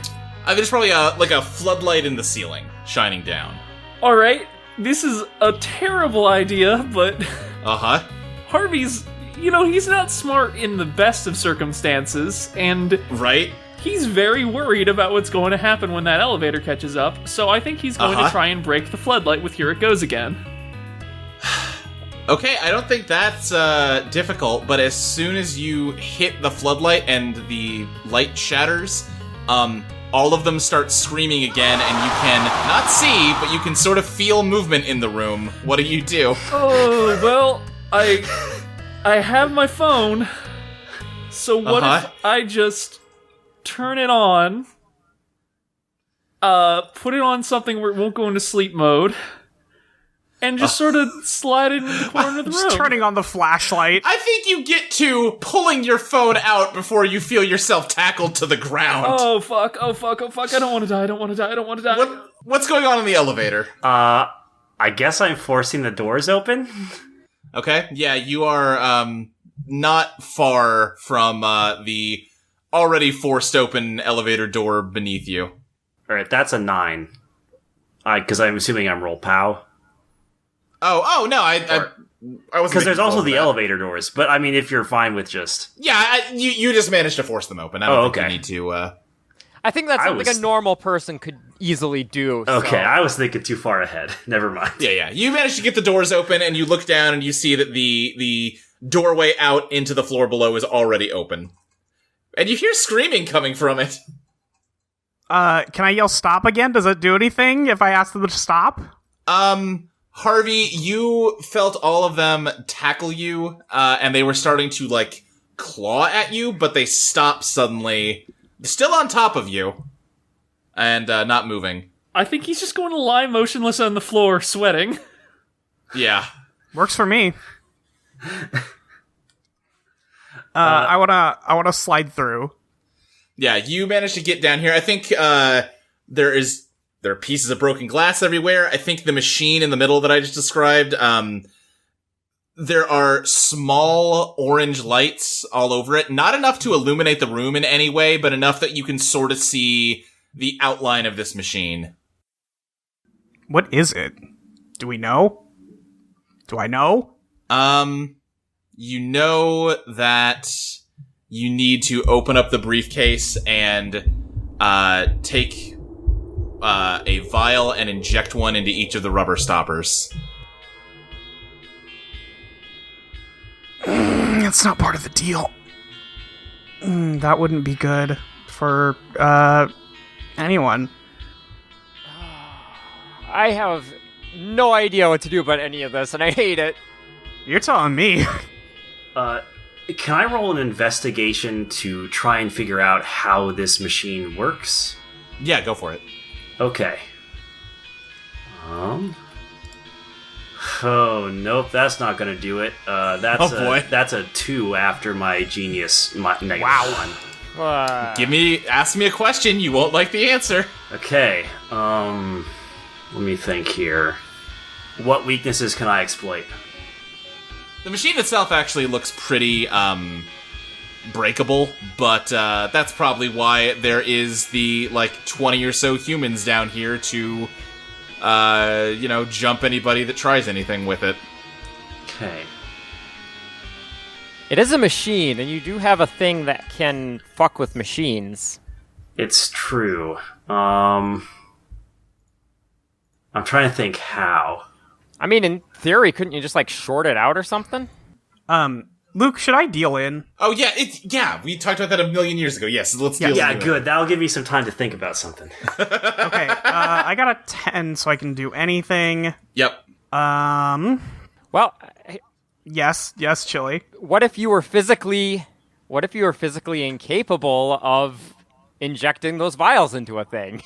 Speaker 1: There's probably a floodlight in the ceiling shining down.
Speaker 5: All right, this is a terrible idea, but...
Speaker 1: Uh-huh.
Speaker 5: Harvey's, he's not smart in the best of circumstances, and...
Speaker 1: Right?
Speaker 5: He's very worried about what's going to happen when that elevator catches up, so I think he's going to try and break the floodlight with Here It Goes Again.
Speaker 1: Okay, I don't think that's difficult, but as soon as you hit the floodlight and the light shatters, all of them start screaming again, and you can not see, but you can sort of feel movement in the room. What do you do?
Speaker 5: Oh, well, I have my phone, so what if I just turn it on, put it on something where it won't go into sleep mode, and just sort of slide it into the corner of the room.
Speaker 2: Just turning on the flashlight.
Speaker 1: I think you get to pulling your phone out before you feel yourself tackled to the ground.
Speaker 5: Oh, fuck. I don't want to die.
Speaker 1: What's going on in the elevator?
Speaker 3: I guess I'm forcing the doors open.
Speaker 1: Okay, yeah, you are not far from the already forced open elevator door beneath you.
Speaker 3: Alright, that's a 9. Because I'm assuming I'm roll POW.
Speaker 1: Oh, no, I wasn't...
Speaker 3: Because there's also the
Speaker 1: that.
Speaker 3: elevator doors, but I mean, if you're fine with just...
Speaker 1: Yeah, you just managed to force them open. I don't think you need to...
Speaker 4: I think that's something a normal person could easily do.
Speaker 3: Okay,
Speaker 4: so.
Speaker 3: I was thinking too far ahead. Never mind.
Speaker 1: Yeah. You managed to get the doors open, and you look down, and you see that the doorway out into the floor below is already open. And you hear screaming coming from it.
Speaker 2: Can I yell stop again? Does it do anything if I ask them to stop?
Speaker 1: Harvey, you felt all of them tackle you, and they were starting to, like, claw at you, but they stopped suddenly, still on top of you, and not moving.
Speaker 5: I think he's just going to lie motionless on the floor, sweating.
Speaker 1: Yeah.
Speaker 2: Works for me. I wanna slide through.
Speaker 1: Yeah, you managed to get down here. I think there are pieces of broken glass everywhere. I think the machine in the middle that I just described, there are small orange lights all over it. Not enough to illuminate the room in any way, but enough that you can sort of see the outline of this machine.
Speaker 2: What is it? Do we know? Do I know?
Speaker 1: You know that you need to open up the briefcase and take a vial and inject one into each of the rubber stoppers.
Speaker 2: That's not part of the deal. That wouldn't be good for anyone.
Speaker 4: I have no idea what to do about any of this, and I hate it.
Speaker 2: You're telling me.
Speaker 3: Can I roll an investigation to try and figure out how this machine works?
Speaker 1: Yeah, go for it.
Speaker 3: Okay. Oh, nope, that's not going to do it. That's a 2 after my genius negative 1.
Speaker 1: Ask me a question, you won't like the answer.
Speaker 3: Okay, let me think here. What weaknesses can I exploit?
Speaker 1: The machine itself actually looks pretty, breakable, but, that's probably why there is the, 20 or so humans down here to, jump anybody that tries anything with it.
Speaker 3: Okay.
Speaker 4: It is a machine, and you do have a thing that can fuck with machines.
Speaker 3: It's true. I'm trying to think how.
Speaker 4: I mean, in theory, couldn't you just, short it out or something?
Speaker 2: Luke, should I deal in?
Speaker 1: Oh, yeah, we talked about that a million years ago. Yes, let's deal
Speaker 3: Yeah, good. That'll give me some time to think about something.
Speaker 2: Okay, I got a 10, so I can do anything.
Speaker 1: Yep.
Speaker 4: Well,
Speaker 2: Yes, Chili.
Speaker 4: what if you were physically incapable of injecting those vials into a thing?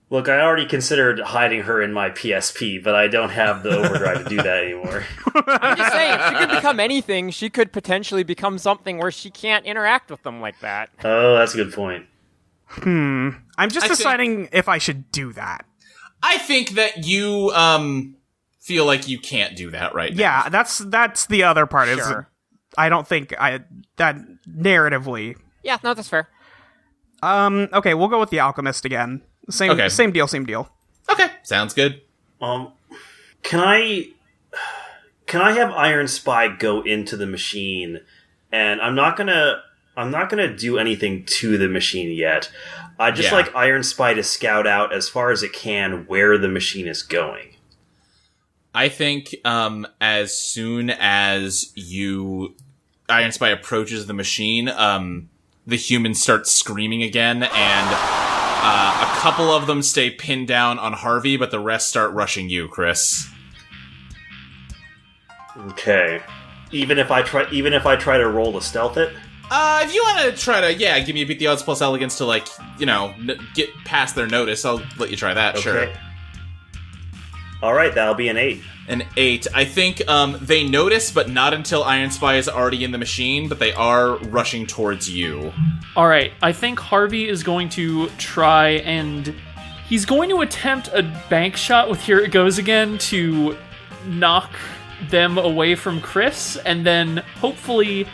Speaker 3: Look, I already considered hiding her in my PSP, but I don't have the overdrive to do that anymore.
Speaker 4: I'm just saying, if she could become anything, she could potentially become something where she can't interact with them like that.
Speaker 3: Oh, that's a good point.
Speaker 2: I'm just deciding if I should do that.
Speaker 1: I think that you, feel like you can't do that right now.
Speaker 2: Yeah, that's the other part. Is
Speaker 4: Sure.
Speaker 2: I don't think that narratively.
Speaker 4: Yeah, no, that's fair.
Speaker 2: Okay, we'll go with the alchemist again. Same deal.
Speaker 1: Okay, sounds good.
Speaker 3: Can I have Iron Spy go into the machine? And I'm not gonna do anything to the machine yet. I just like Iron Spy to scout out as far as it can where the machine is going.
Speaker 1: I think as soon as Iron Spy approaches the machine, the humans start screaming again, and a couple of them stay pinned down on Harvey, but the rest start rushing you, Chris.
Speaker 3: Okay. Even if I try to roll to stealth it?
Speaker 1: If you want to try to, give me a beat the odds plus elegance to, get past their notice, I'll let you try that, sure.
Speaker 3: Alright, that'll be an 8.
Speaker 1: An 8. I think they notice, but not until Iron Spy is already in the machine, but they are rushing towards you.
Speaker 5: Alright, I think Harvey is going to try and... He's going to attempt a bank shot with Here It Goes Again to knock them away from Chris, and then hopefully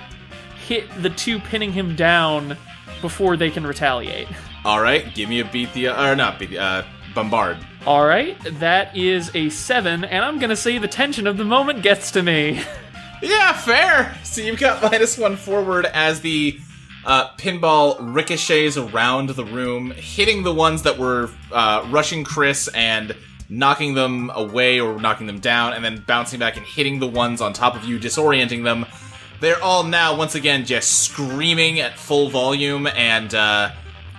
Speaker 5: hit the two pinning him down before they can retaliate.
Speaker 1: Alright, give me a bombard.
Speaker 5: Alright, that is a 7, and I'm gonna say the tension of the moment gets to me.
Speaker 1: Yeah, fair! So you've got -1 forward as the pinball ricochets around the room, hitting the ones that were rushing Chris and knocking them away or knocking them down, and then bouncing back and hitting the ones on top of you, disorienting them. They're all now, once again, just screaming at full volume, and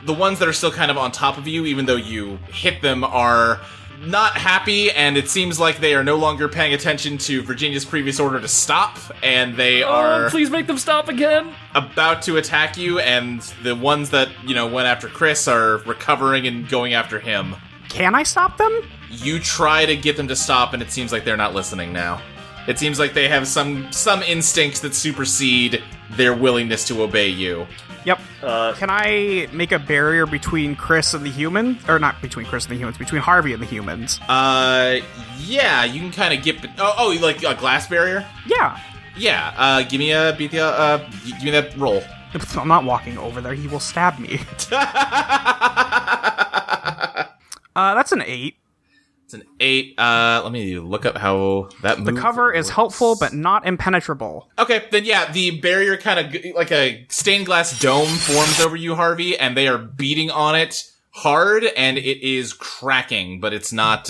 Speaker 1: the ones that are still kind of on top of you, even though you hit them, are not happy, and it seems like they are no longer paying attention to Virginia's previous order to stop, and they are...
Speaker 5: Please make them stop again!
Speaker 1: About to attack you, and the ones that, went after Chris are recovering and going after him.
Speaker 2: Can I stop them?
Speaker 1: You try to get them to stop, and it seems like they're not listening now. It seems like they have some instincts that supersede their willingness to obey you.
Speaker 2: Yep. Can I make a barrier between Chris and the human? Or not between Chris and the humans, between Harvey and the humans.
Speaker 1: Yeah, you can kind of get... Oh, like a glass barrier?
Speaker 2: Yeah.
Speaker 1: Yeah, give me that roll.
Speaker 2: I'm not walking over there, he will stab me. That's an 8.
Speaker 1: It's an 8. Let me look up how that moves.
Speaker 2: The cover is helpful, but not impenetrable.
Speaker 1: Okay, then yeah, the barrier kind of, like a stained glass dome forms over you, Harvey, and they are beating on it hard, and it is cracking, but it's not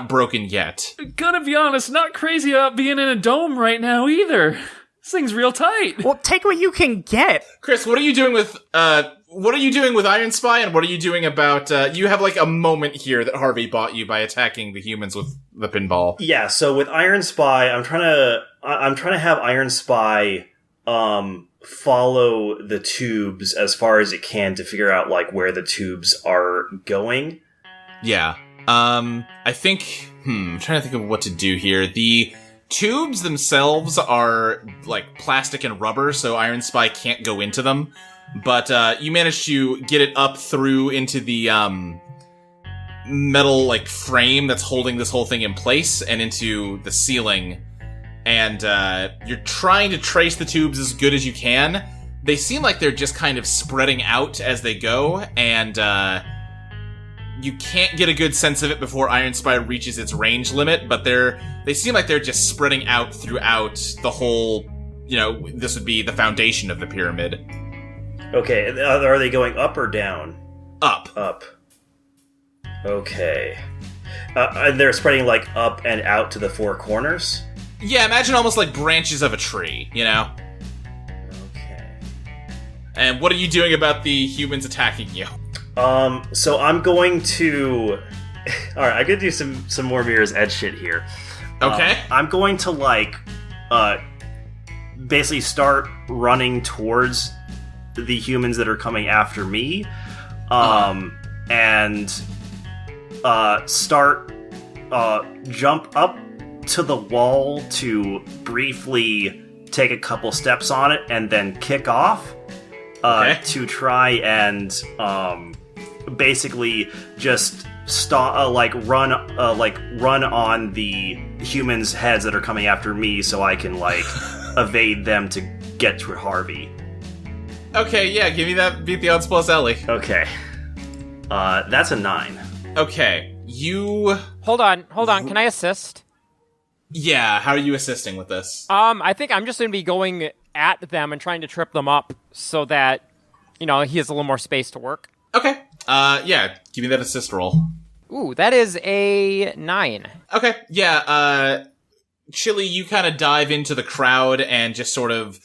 Speaker 1: broken yet.
Speaker 5: Gonna be honest, not crazy about being in a dome right now either. This thing's real tight.
Speaker 2: Well, take what you can get.
Speaker 1: Chris, what are you doing with what are you doing with Iron Spy, and what are you doing about, you have like a moment here that Harvey bought you by attacking the humans with the pinball.
Speaker 3: Yeah, so with Iron Spy, I'm trying to have Iron Spy, follow the tubes as far as it can to figure out, like, where the tubes are going.
Speaker 1: Yeah. I think, I'm trying to think of what to do here. The tubes themselves are, like, plastic and rubber, so Iron Spy can't go into them. But, you managed to get it up through into the, metal, like, frame that's holding this whole thing in place and into the ceiling. And, you're trying to trace the tubes as good as you can. They seem like they're just kind of spreading out as they go, and, you can't get a good sense of it before Iron Spy reaches its range limit, but they seem like they're just spreading out throughout the whole, this would be the foundation of the pyramid.
Speaker 3: Okay, are they going up or down?
Speaker 1: Up.
Speaker 3: Up. Okay. And they're spreading, like, up and out to the four corners?
Speaker 1: Yeah, imagine almost like branches of a tree,
Speaker 3: Okay.
Speaker 1: And what are you doing about the humans attacking you?
Speaker 3: So I'm going to... Alright, I'm gonna do some more Mirror's Edge shit here.
Speaker 1: Okay.
Speaker 3: I'm going to, like, basically start running towards the humans that are coming after me, and jump up to the wall to briefly take a couple steps on it and then kick off to try and basically just run on the humans' heads that are coming after me so I can evade them to get to Harvey.
Speaker 1: Okay, yeah, give me that beat the odds plus Ellie.
Speaker 3: Okay. That's a 9.
Speaker 1: Okay, you...
Speaker 4: Hold on, can I assist?
Speaker 1: Yeah, how are you assisting with this?
Speaker 4: I think I'm just going to be going at them and trying to trip them up so that, he has a little more space to work.
Speaker 1: Okay. Yeah, give me that assist roll.
Speaker 4: Ooh, that is a 9.
Speaker 1: Okay, yeah, Chili, you kind of dive into the crowd and just sort of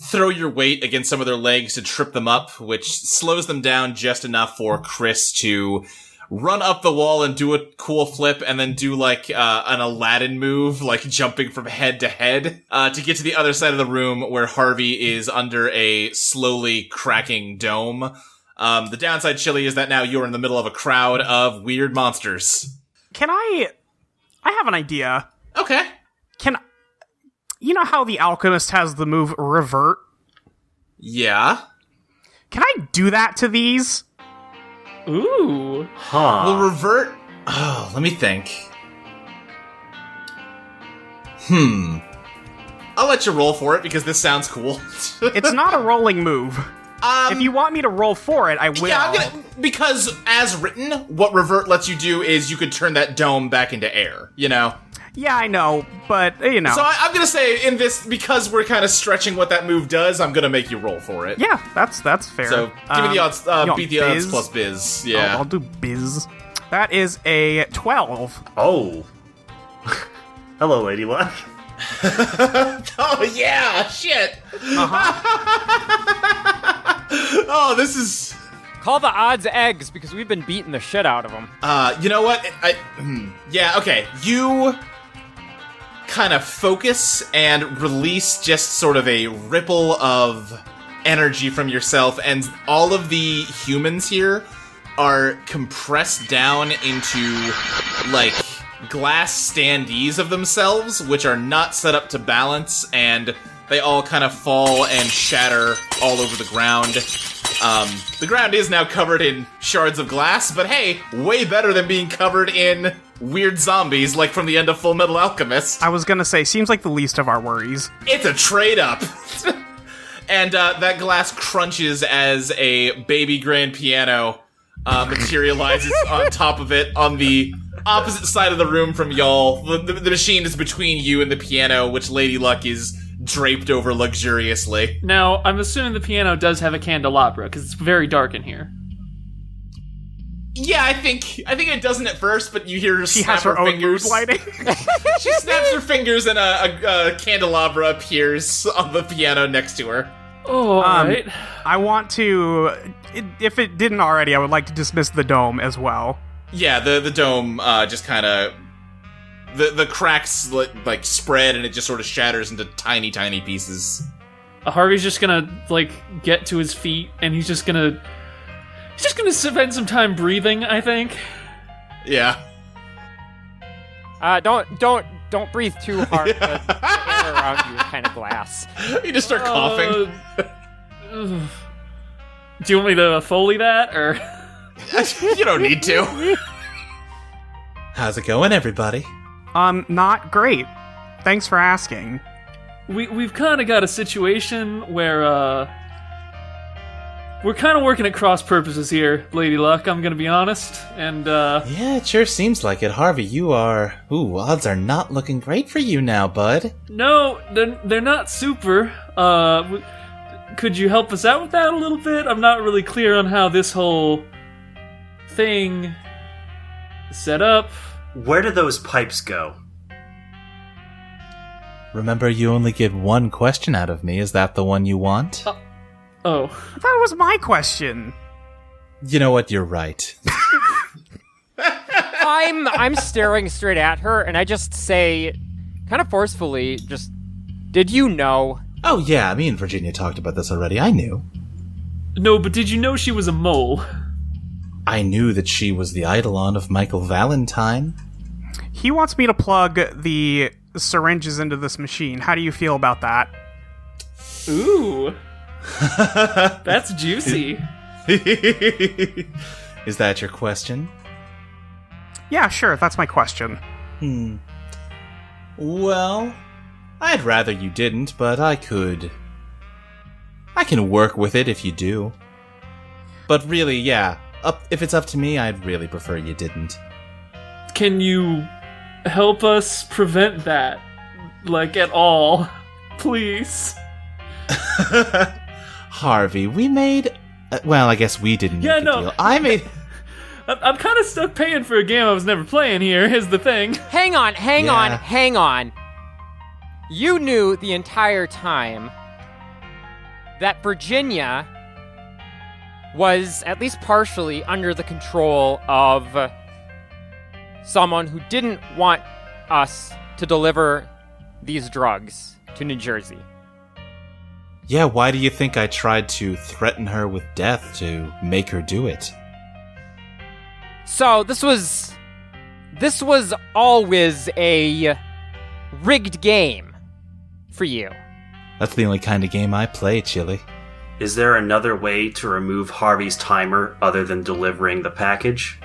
Speaker 1: throw your weight against some of their legs to trip them up, which slows them down just enough for Chris to run up the wall and do a cool flip and then do an Aladdin move, jumping from head to head, to get to the other side of the room where Harvey is under a slowly cracking dome. The downside, Chili, is that now you're in the middle of a crowd of weird monsters.
Speaker 2: I have an idea.
Speaker 1: Okay.
Speaker 2: You know how the alchemist has the move revert?
Speaker 1: Yeah.
Speaker 2: Can I do that to these?
Speaker 5: Ooh.
Speaker 3: Huh.
Speaker 1: Well, revert... Oh, let me think. I'll let you roll for it because this sounds cool.
Speaker 2: It's not a rolling move. If you want me to roll for it, I will.
Speaker 1: Yeah, because as written, what revert lets you do is you could turn that dome back into air,
Speaker 2: Yeah, I know, but,
Speaker 1: So I'm gonna say in this, because we're kind of stretching what that move does, I'm gonna make you roll for it.
Speaker 2: Yeah, that's fair.
Speaker 1: So give me the odds, beat the odds
Speaker 2: biz?
Speaker 1: plus biz. Yeah.
Speaker 2: I'll do biz. That is a 12.
Speaker 3: Oh. Hello, Lady Luck.
Speaker 1: Oh yeah, shit. Oh, this is...
Speaker 4: Call the odds eggs because we've been beating the shit out of them.
Speaker 1: You know what? Yeah, okay. You kind of focus and release just sort of a ripple of energy from yourself, and all of the humans here are compressed down into, glass standees of themselves, which are not set up to balance, and they all kind of fall and shatter all over the ground. The ground is now covered in shards of glass, but hey, way better than being covered in weird zombies like from the end of Full Metal Alchemist.
Speaker 2: I was gonna say, seems like the least of our worries.
Speaker 1: It's a trade-up! And that glass crunches as a baby grand piano materializes on top of it on the opposite side of the room from y'all. The machine is between you and the piano, which Lady Luck is draped over luxuriously.
Speaker 5: Now, I'm assuming the piano does have a candelabra, because it's very dark in here.
Speaker 1: Yeah, I think it doesn't at first, but you hear her
Speaker 2: She
Speaker 1: snap
Speaker 2: has her own
Speaker 1: fingers.
Speaker 2: mood lighting.
Speaker 1: She snaps her fingers and a candelabra appears on the piano next to her.
Speaker 5: Oh, alright.
Speaker 2: I want to, if it didn't already, I would like to dismiss the dome as well.
Speaker 1: Yeah, the dome just kind of... The cracks, like, spread, and it just sort of shatters into tiny, tiny pieces.
Speaker 5: Harvey's just gonna, get to his feet, and he's just gonna spend some time breathing, I think.
Speaker 1: Yeah.
Speaker 4: Don't breathe too hard. The air around you is kind of glass.
Speaker 1: You just start coughing.
Speaker 5: Do you want me to Foley that, or?
Speaker 1: You don't need to. How's it going, everybody?
Speaker 2: Not great. Thanks for asking.
Speaker 5: We've kind of got a situation where, we're kind of working at cross purposes here, Lady Luck, I'm gonna be honest, and,
Speaker 1: Yeah, it sure seems like it. Harvey, you are... Ooh, odds are not looking great for you now, bud.
Speaker 5: No, they're not super. Could you help us out with that a little bit? I'm not really clear on how this whole thing is set up.
Speaker 3: Where do those pipes go?
Speaker 1: Remember, you only get one question out of me. Is that the one you want?
Speaker 5: Oh.
Speaker 2: I thought it was my question.
Speaker 1: You know what? You're right.
Speaker 4: I'm staring straight at her, and I just say, kind of forcefully, just, did you know?
Speaker 1: Oh, yeah, me and Virginia talked about this already. I knew.
Speaker 5: No, but did you know she was a mole?
Speaker 1: I knew that she was the Eidolon of Michael Valentine.
Speaker 2: He wants me to plug the syringes into this machine. How do you feel about that?
Speaker 5: Ooh. That's juicy.
Speaker 1: Is that your question?
Speaker 2: Yeah, sure, that's my question.
Speaker 1: Well, I'd rather you didn't, but I can work with it if you do. But really, yeah, if it's up to me, I'd really prefer you didn't.
Speaker 5: Can you help us prevent that? At all? Please?
Speaker 1: Harvey, we made... well, I guess we didn't make a deal. I made...
Speaker 5: I'm kind of stuck paying for a game I was never playing here, is the thing.
Speaker 4: Hang on. You knew the entire time that Virginia was at least partially under the control of someone who didn't want us to deliver these drugs to New Jersey.
Speaker 1: Yeah, why do you think I tried to threaten her with death to make her do it?
Speaker 4: So this was always a rigged game for you.
Speaker 1: That's the only kind of game I play, Chili.
Speaker 3: Is there another way to remove Harvey's timer other than delivering the package?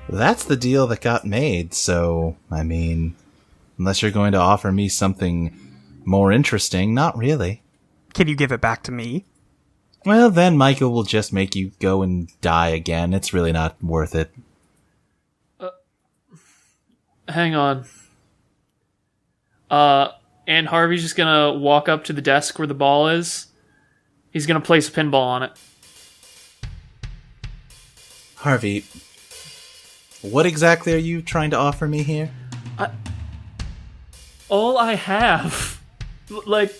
Speaker 1: That's the deal that got made, so, I mean, unless you're going to offer me something more interesting, not really.
Speaker 2: Can you give it back to me?
Speaker 1: Well, then Michael will just make you go and die again. It's really not worth it.
Speaker 5: Hang on. And Harvey's just gonna walk up to the desk where the ball is. He's gonna place a pinball on it.
Speaker 1: Harvey, what exactly are you trying to offer me here?
Speaker 5: All I have. Look.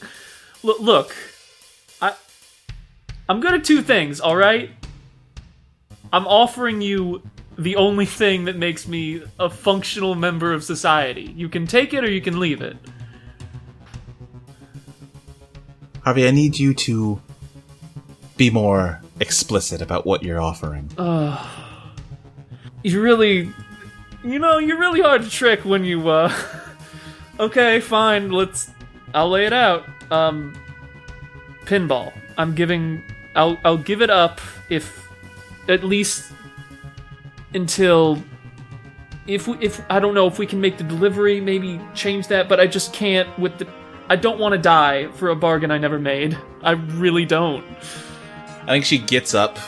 Speaker 5: I'm good at two things, alright? I'm offering you the only thing that makes me a functional member of society. You can take it or you can leave it.
Speaker 1: Harvey, I need you to be more explicit about what you're offering.
Speaker 5: You're really hard to trick when you, Okay, fine, I'll lay it out. Pinball. I'll give it up if, at least until, if I don't know if we can make the delivery, maybe change that, but I just can't I don't want to die for a bargain I never made. I really don't.
Speaker 1: I think she gets up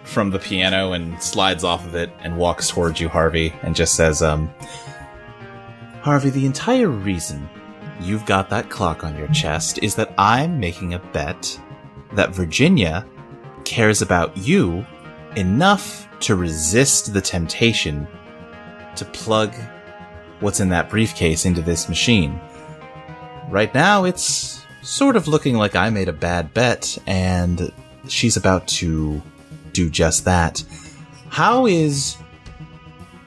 Speaker 1: from the piano and slides off of it and walks towards you, Harvey, and just says, Harvey, the entire reason you've got that clock on your chest is that I'm making a bet that Virginia cares about you enough to resist the temptation to plug what's in that briefcase into this machine. Right now, it's
Speaker 6: sort of looking like I made a bad bet, and she's about to do just that. How is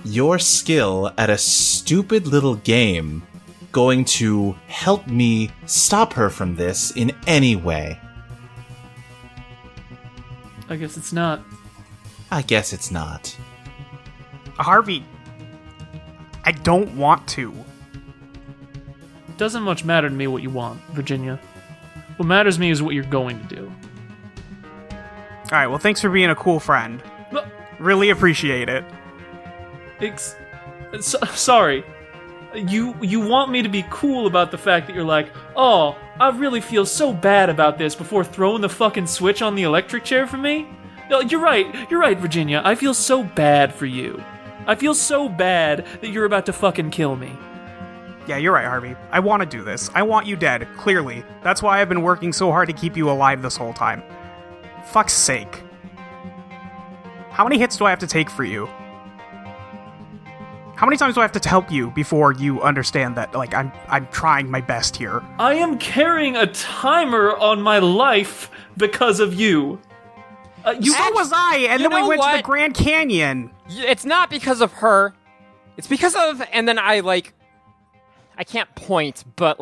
Speaker 6: your skill at a stupid little game going to help me stop her from this in any way?
Speaker 5: I guess it's not.
Speaker 6: I guess it's not.
Speaker 2: Harvey, I don't want to.
Speaker 5: Doesn't much matter to me what you want, Virginia. What matters to me is what you're going to do.
Speaker 2: Alright, well, thanks for being a cool friend.
Speaker 5: But,
Speaker 2: Really appreciate it.
Speaker 5: sorry. You want me to be cool about the fact that you're like, oh, I really feel so bad about this before throwing the fucking switch on the electric chair for me? No, you're right, Virginia. I feel so bad for you. I feel so bad that you're about to fucking kill me.
Speaker 2: Yeah, you're right, Harvey. I want to do this. I want you dead, clearly. That's why I've been working so hard to keep you alive this whole time. Fuck's sake. How many hits do I have to take for you? How many times do I have to help you before you understand that, like, I'm trying my best here?
Speaker 5: I am carrying a timer on my life because of you.
Speaker 2: So was I, and
Speaker 4: you
Speaker 2: then we
Speaker 4: know
Speaker 2: went to
Speaker 4: what?
Speaker 2: the Grand Canyon.
Speaker 4: It's not because of her. It's because of, and then I can't point, but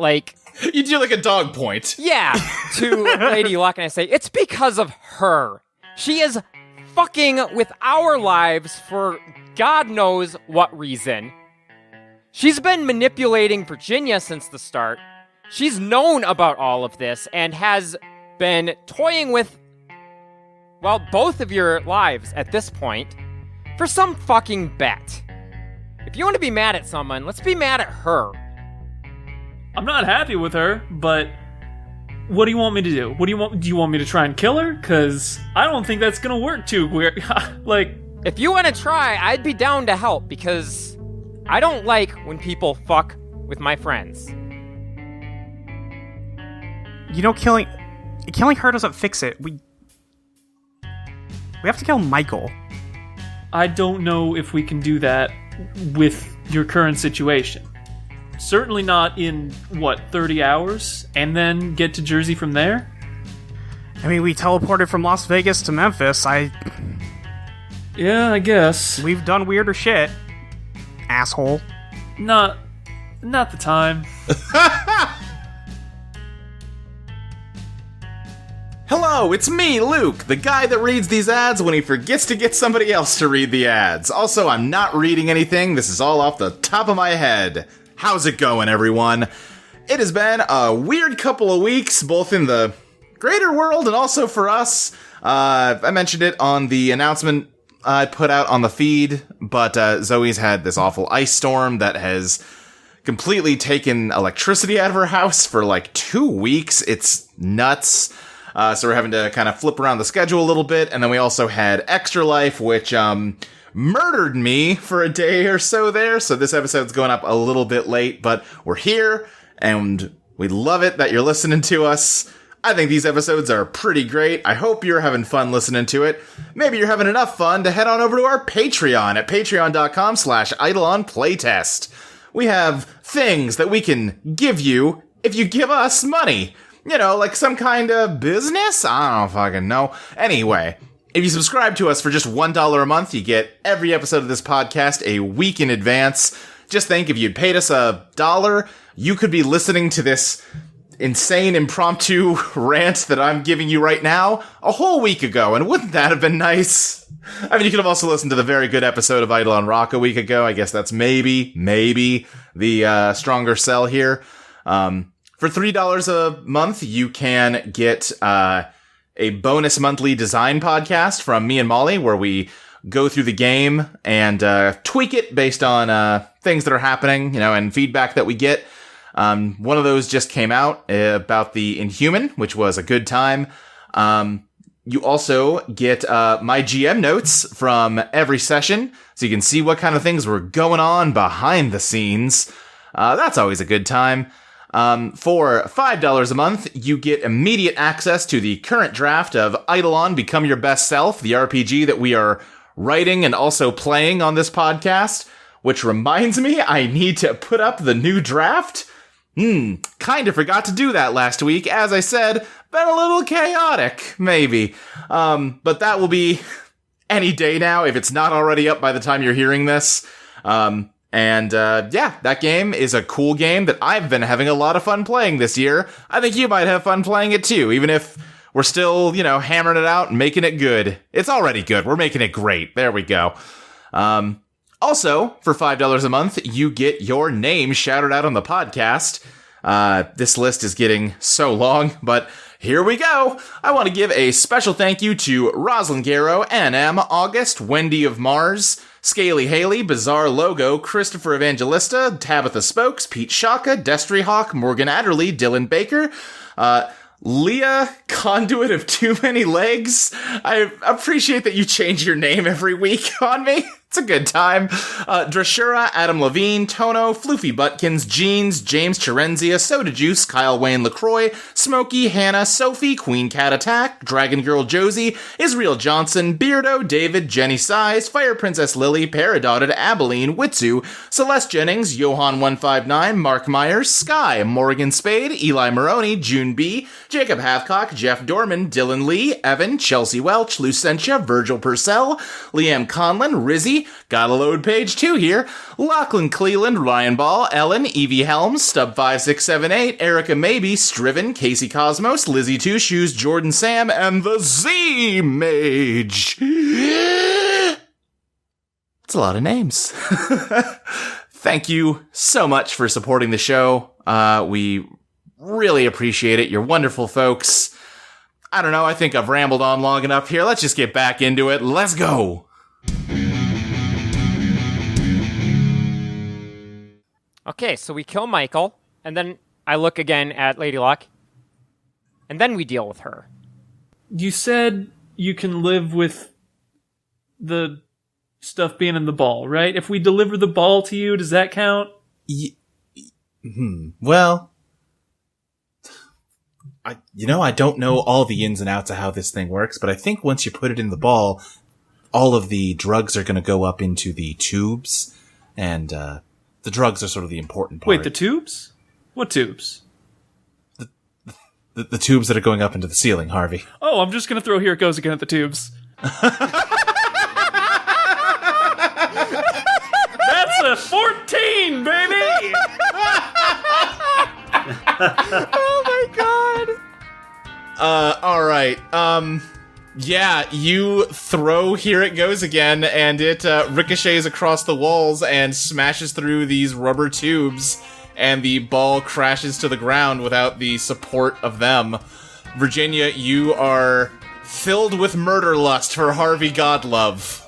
Speaker 1: You do like a dog point.
Speaker 4: yeah, to Lady Luck, and I say, it's because of her. She is fucking with our lives for God knows what reason. She's been manipulating Virginia since the start. She's known about all of this and has been toying with, well, both of your lives at this point for some fucking bet. If you want to be mad at someone, let's be mad at her.
Speaker 5: I'm not happy with her, but what do you want me to do? Do you want me to try and kill her? Because I don't think that's gonna work too.
Speaker 4: If you want to try, I'd be down to help, because I don't like when people fuck with my friends.
Speaker 2: You know, killing her doesn't fix it. We have to kill Michael.
Speaker 5: I don't know if we can do that with your current situation. Certainly not in, 30 hours? And then get to Jersey from there?
Speaker 2: I mean, we teleported from Las Vegas to Memphis.
Speaker 5: Yeah, I guess.
Speaker 2: We've done weirder shit. Asshole.
Speaker 5: Not the time.
Speaker 6: Hello, it's me, Luke, the guy that reads these ads when he forgets to get somebody else to read the ads. Also, I'm not reading anything. This is all off the top of my head. How's it going, everyone? It has been a weird couple of weeks, both in the greater world and also for us. I mentioned it on the announcement I put out on the feed, but Zoe's had this awful ice storm that has completely taken electricity out of her house for 2 weeks. It's nuts. So we're having to kind of flip around the schedule a little bit. And then we also had Extra Life, which murdered me for a day or so there. So this episode's going up a little bit late, but we're here and we love it that you're listening to us. I think these episodes are pretty great. I hope you're having fun listening to it. Maybe you're having enough fun to head on over to our Patreon at patreon.com/Eidolon Playtest. We have things that we can give you if you give us money. You know, like some kind of business? I don't fucking know. Anyway, if you subscribe to us for just $1 a month, you get every episode of this podcast a week in advance. Just think, if you'd paid us $1, you could be listening to this insane impromptu rant that I'm giving you right now a whole week ago, and wouldn't that have been nice? I mean, you could have also listened to the very good episode of Eidolon Rock a week ago. I guess that's maybe the stronger sell here. For $3 a month, you can get a bonus monthly design podcast from me and Molly, where we go through the game and tweak it based on things that are happening, and feedback that we get. One of those just came out about the Inhuman, which was a good time. You also get my GM notes from every session, so you can see what kind of things were going on behind the scenes. That's always a good time. For $5 a month, you get immediate access to the current draft of Eidolon Become Your Best Self, the RPG that we are writing and also playing on this podcast, which reminds me I need to put up the new draft. Kinda forgot to do that last week. As I said, been a little chaotic, maybe. But that will be any day now, if it's not already up by the time you're hearing this. Yeah, that game is a cool game that I've been having a lot of fun playing this year. I think you might have fun playing it too, even if we're still, hammering it out and making it good. It's already good. We're making it great. There we go. Also, for $5 a month, you get your name shouted out on the podcast. This list is getting so long, but here we go. I want to give a special thank you to Rosalind Garrow, NM, August, Wendy of Mars, Scaly Haley, Bizarre Logo, Christopher Evangelista, Tabitha Spokes, Pete Shaka, Destry Hawk, Morgan Adderley, Dylan Baker, Leah, Conduit of Too Many Legs. I appreciate that you change your name every week on me. It's a good time. Drashura, Adam Levine, Tono, Floofy Butkins, Jeans, James Chirenzia, Soda Juice, Kyle Wayne LaCroix, Smokey, Hannah, Sophie, Queen Cat Attack, Dragon Girl Josie, Israel Johnson, Beardo, David, Jenny Size, Fire Princess Lily, Paradotted, Abilene, Witsu, Celeste Jennings, Johan159, Mark Myers, Sky, Morgan Spade, Eli Maroney, June B, Jacob Hathcock, Jeff Dorman, Dylan Lee, Evan, Chelsea Welch, Lucentia, Virgil Purcell, Liam Conlon, Rizzy, gotta load page 2 here, Lachlan Cleland, Ryan Ball, Ellen, Evie Helms, Stub5678, Erica Maybe, Striven, Casey Cosmos, Lizzie Two Shoes, Jordan Sam, and the Z Mage. It's a lot of names. Thank you so much for supporting the show. We really appreciate it. You're wonderful folks. I don't know, I think I've rambled on long enough here. Let's just get back into it. Let's go.
Speaker 4: Okay, so we kill Michael, and then I look again at Lady Luck, and then we deal with her.
Speaker 5: You said you can live with the stuff being in the ball, right? If we deliver the ball to you, does that count?
Speaker 1: Well, I don't know all the ins and outs of how this thing works, but I think once you put it in the ball, all of the drugs are going to go up into the tubes, and the drugs are sort of the important part.
Speaker 5: Wait, the tubes? What tubes?
Speaker 1: The tubes that are going up into the ceiling, Harvey.
Speaker 5: Oh, I'm just going to throw Here It Goes Again at the tubes. That's a 14, baby!
Speaker 4: Oh my god!
Speaker 1: Alright, yeah, you throw Here It Goes Again, and it ricochets across the walls and smashes through these rubber tubes, and the ball crashes to the ground without the support of them. Virginia, you are filled with murder lust for Harvey Godlove.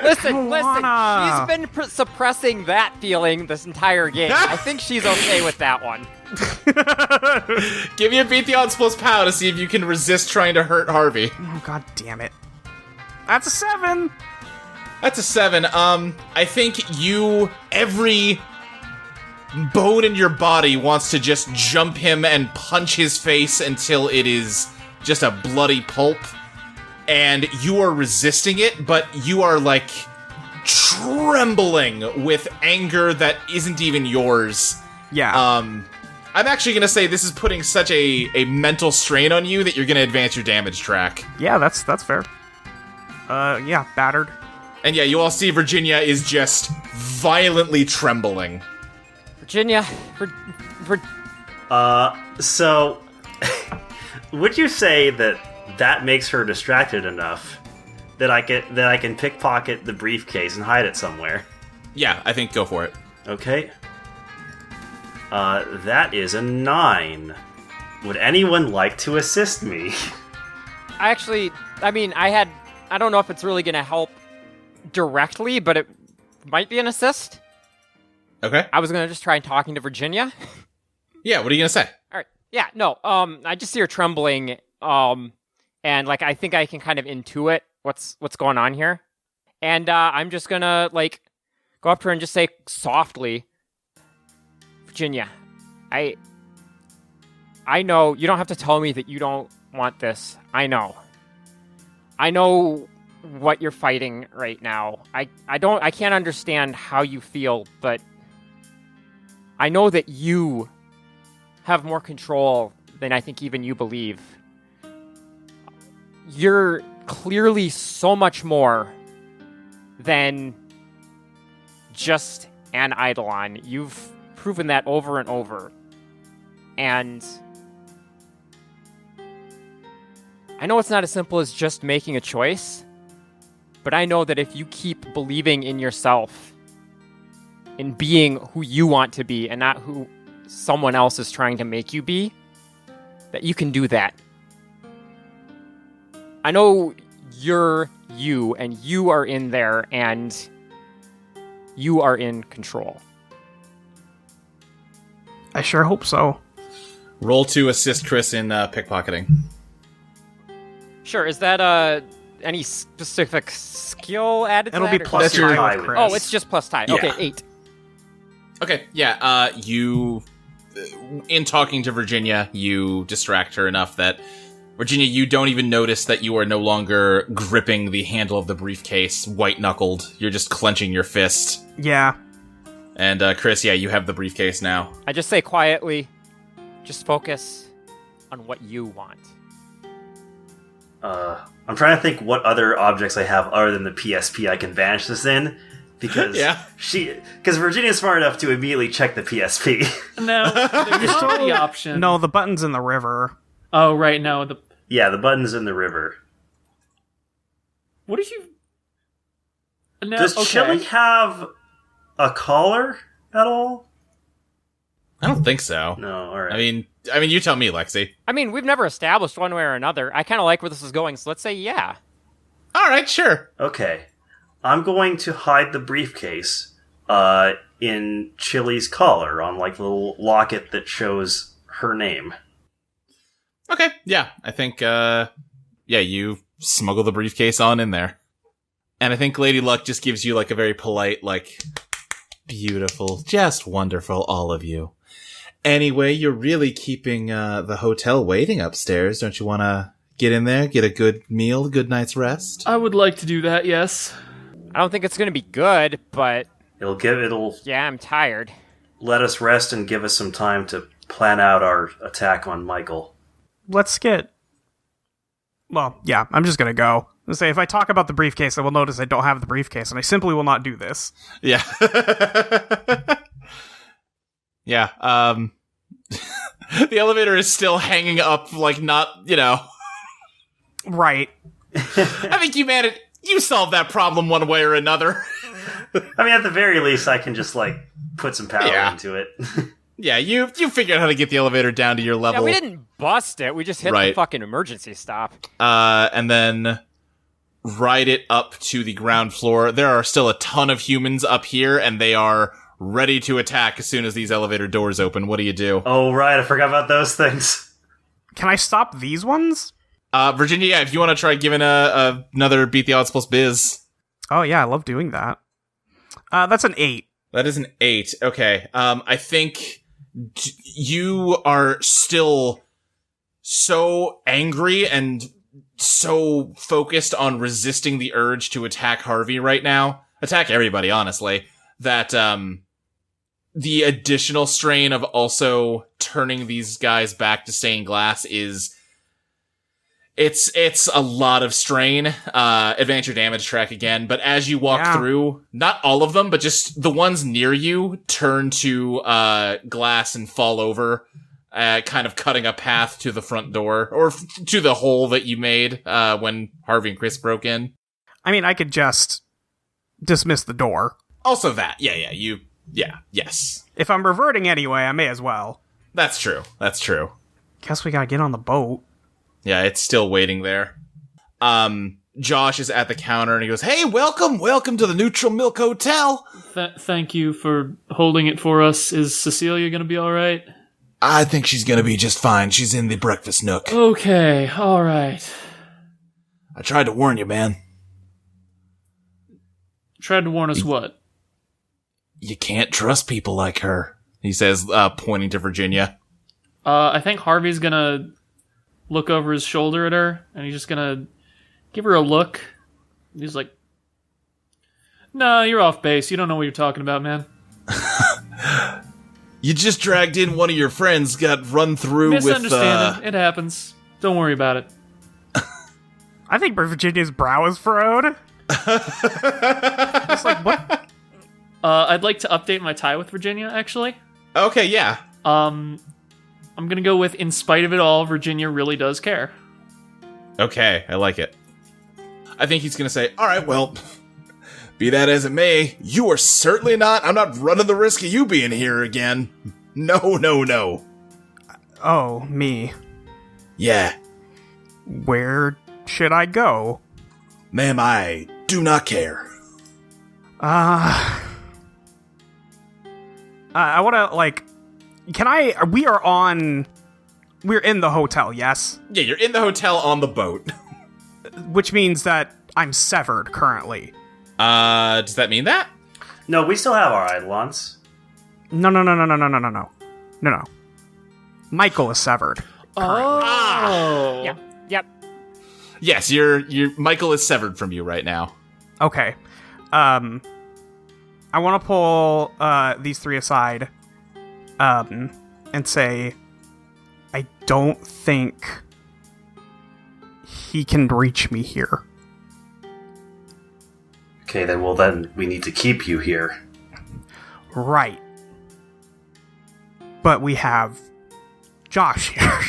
Speaker 4: Listen, she's been suppressing that feeling this entire game. I think she's okay with that one.
Speaker 1: Give me a beat the odds plus pow to see if you can resist trying to hurt Harvey.
Speaker 2: Oh, god damn it. That's a 7!
Speaker 1: That's a 7. I think every bone in your body wants to just jump him and punch his face until it is just a bloody pulp. And you are resisting it, but you are, trembling with anger that isn't even yours.
Speaker 2: Yeah.
Speaker 1: I'm actually going to say this is putting such a mental strain on you that you're going to advance your damage track.
Speaker 2: Yeah, that's fair. Yeah, battered.
Speaker 1: And yeah, you all see Virginia is just violently trembling.
Speaker 4: Virginia,
Speaker 3: So, would you say that makes her distracted enough that I can pickpocket the briefcase and hide it somewhere?
Speaker 1: Yeah, I think go for it.
Speaker 3: Okay. That is a 9. Would anyone like to assist me?
Speaker 4: I don't know if it's really going to help directly, but it might be an assist.
Speaker 1: Okay.
Speaker 4: I was going to just try talking to Virginia.
Speaker 1: Yeah, what are you going to say?
Speaker 4: All right. Yeah, no, I just see her trembling, and, I think I can kind of intuit what's going on here. And, I'm just going to, go up to her and just say softly, Virginia, I know you don't have to tell me that you don't want this. I know what you're fighting right now. I can't understand how you feel, but I know that you have more control than I think even you believe. You're clearly so much more than just an Eidolon. You've proven that over and over. And I know it's not as simple as just making a choice, but I know that if you keep believing in yourself, in being who you want to be and not who someone else is trying to make you be, that you can do that. I know you're you, and you are in there, and you are in control.
Speaker 2: I sure hope so.
Speaker 1: Roll to assist Chris in pickpocketing.
Speaker 4: Sure, is that any specific skill added to
Speaker 2: It'll
Speaker 4: that?
Speaker 2: be
Speaker 4: or
Speaker 2: plus
Speaker 1: That's your-
Speaker 2: tie with Chris.
Speaker 4: Oh, it's just plus tie.
Speaker 1: Yeah.
Speaker 4: Okay, 8.
Speaker 1: Okay, yeah, you... In talking to Virginia, you distract her enough that... Virginia, you don't even notice that you are no longer gripping the handle of the briefcase, white-knuckled. You're just clenching your fist.
Speaker 2: Yeah.
Speaker 1: And, Chris, yeah, you have the briefcase now.
Speaker 4: I just say quietly, just focus on what you want.
Speaker 3: I'm trying to think what other objects I have other than the PSP I can banish this in, because because Virginia's smart enough to immediately check the PSP.
Speaker 5: No, there's the option.
Speaker 2: No, the button's in the river.
Speaker 5: Oh, right, no.
Speaker 3: Yeah, the button's in the river.
Speaker 5: What did you... No,
Speaker 3: Does
Speaker 5: okay.
Speaker 3: Chili have a collar at all?
Speaker 1: I don't think so.
Speaker 3: No, alright.
Speaker 1: I mean, you tell me, Lexi.
Speaker 4: I mean, we've never established one way or another. I kind of like where this is going, so let's say yeah.
Speaker 1: All right, sure.
Speaker 3: Okay. I'm going to hide the briefcase in Chili's collar on, like, the little locket that shows her name.
Speaker 1: Okay, yeah, I think, you smuggle the briefcase on in there. And I think Lady Luck just gives you, like, a very polite, like, beautiful, just wonderful, all of you. Anyway, you're really keeping, the hotel waiting upstairs. Don't you want to get in there, get a good meal, a good night's rest?
Speaker 5: I would like to do that, yes.
Speaker 4: I don't think it's going to be good, but
Speaker 3: It'll
Speaker 4: yeah, I'm tired.
Speaker 3: let us rest and give us some time to plan out our attack on Michael.
Speaker 2: Let's get... Well, yeah, I'm just gonna go. Let's say if I talk about the briefcase, I will notice I don't have the briefcase, and I simply will not do this.
Speaker 1: Yeah. Yeah, the elevator is still hanging up, like, not,
Speaker 2: Right.
Speaker 1: I think you managed... You solved that problem one way or another.
Speaker 3: I mean, at the very least, I can just, like, put some power into it.
Speaker 1: Yeah, you figured out how to get the elevator down to your level.
Speaker 4: Yeah, we didn't bust it. We just hit the fucking emergency stop.
Speaker 1: And then ride it up to the ground floor. There are still a ton of humans up here, and they are ready to attack as soon as these elevator doors open. What do you do?
Speaker 3: Oh, right, I forgot about those things.
Speaker 2: Can I stop these ones?
Speaker 1: Virginia, yeah, if you want to try giving another Beat the Odds plus Biz.
Speaker 2: Oh, yeah, I love doing that. That's an 8.
Speaker 1: That is an 8. Okay. I think you are still so angry and so focused on resisting the urge to attack Harvey right now. Attack everybody, honestly. That, the additional strain of also turning these guys back to stained glass is... It's a lot of strain. Advance your damage track again, but as you walk through, not all of them, but just the ones near you turn to glass and fall over, kind of cutting a path to the front door, or to the hole that you made when Harvey and Chris broke in.
Speaker 2: I mean, I could just dismiss the door.
Speaker 1: Also that. Yes.
Speaker 2: If I'm reverting anyway, I may as well.
Speaker 1: That's true.
Speaker 2: Guess we gotta get on the boat.
Speaker 1: Yeah, it's still waiting there. Josh is at the counter and he goes, "Hey, welcome to the Neutral Milk Hotel."
Speaker 5: Thank you for holding it for us. Is Cecilia going to be all right?
Speaker 1: I think she's gonna be just fine. She's in the breakfast nook.
Speaker 5: Okay, all right.
Speaker 1: I tried to warn you, man.
Speaker 5: Tried to warn us what?
Speaker 1: You can't trust people like her, he says, pointing to Virginia.
Speaker 5: I think Harvey's going to look over his shoulder at her, and he's just gonna give her a look. He's like, "No, you're off base. You don't know what you're talking about, man."
Speaker 1: You just dragged in one of your friends, got run through with...
Speaker 5: Misunderstanding. It happens. Don't worry about it.
Speaker 2: I think Virginia's brow is furrowed. It's like, what?
Speaker 5: I'd like to update my tie with Virginia, actually.
Speaker 1: Okay, yeah.
Speaker 5: I'm gonna go with, in spite of it all, Virginia really does care.
Speaker 1: Okay, I like it. I think he's gonna say, alright, well, be that as it may, you are certainly not... I'm not running the risk of you being here again. No, no, no.
Speaker 2: Oh, me.
Speaker 1: Yeah.
Speaker 2: Where should I go?
Speaker 1: Ma'am, I do not care.
Speaker 2: I want to, like... Can I... We're in the hotel, yes?
Speaker 1: Yeah, you're in the hotel on the boat.
Speaker 2: Which means that I'm severed currently.
Speaker 1: Does that mean that?
Speaker 3: No, we still have our Eidolons.
Speaker 2: No. Michael is severed.
Speaker 5: Oh.
Speaker 4: Yep.
Speaker 1: Yes, Michael is severed from you right now.
Speaker 2: Okay. I want to pull these three aside and say, I don't think he can reach me here.
Speaker 3: Okay, then we need to keep you here.
Speaker 2: Right. But we have Josh here,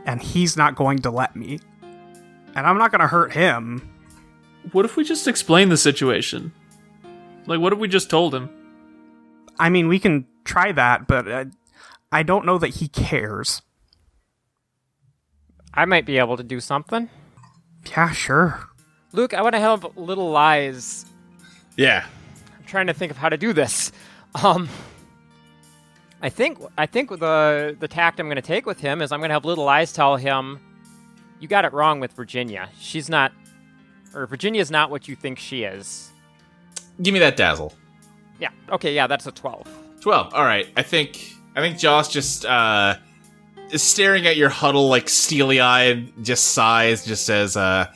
Speaker 2: and he's not going to let me. And I'm not going to hurt him.
Speaker 5: What if we just explain the situation? Like, what if we just told him?
Speaker 2: I mean, we can try that, but I don't know that he cares.
Speaker 4: I might be able to do something.
Speaker 2: Yeah, sure.
Speaker 4: Luke, I want to have little lies.
Speaker 1: Yeah.
Speaker 4: I'm trying to think of how to do this. I think the tact I'm going to take with him is I'm going to have little lies tell him, you got it wrong with Virginia. Virginia's not what you think she is.
Speaker 1: Give me that dazzle.
Speaker 4: Yeah. Okay. Yeah, that's a 12.
Speaker 1: 12. All right. I think Josh just is staring at your huddle like steely-eyed, just sighs, just says, "All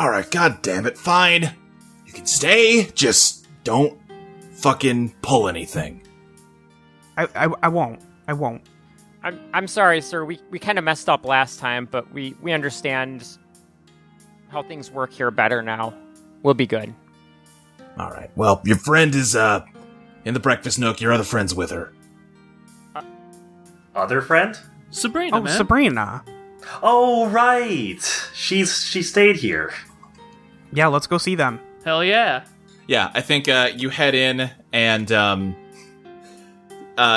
Speaker 1: right, god damn it, fine. You can stay. Just don't fucking pull anything."
Speaker 2: I won't.
Speaker 4: I'm sorry, sir. We kind of messed up last time, but we understand how things work here better now. We'll be good.
Speaker 1: All right. Well, your friend is in the breakfast nook. Your other friend's with her.
Speaker 3: Other friend?
Speaker 5: Sabrina,
Speaker 2: Oh,
Speaker 5: man.
Speaker 2: Sabrina.
Speaker 3: Oh, right. She stayed here.
Speaker 2: Yeah, let's go see them.
Speaker 5: Hell yeah.
Speaker 1: Yeah, I think you head in, and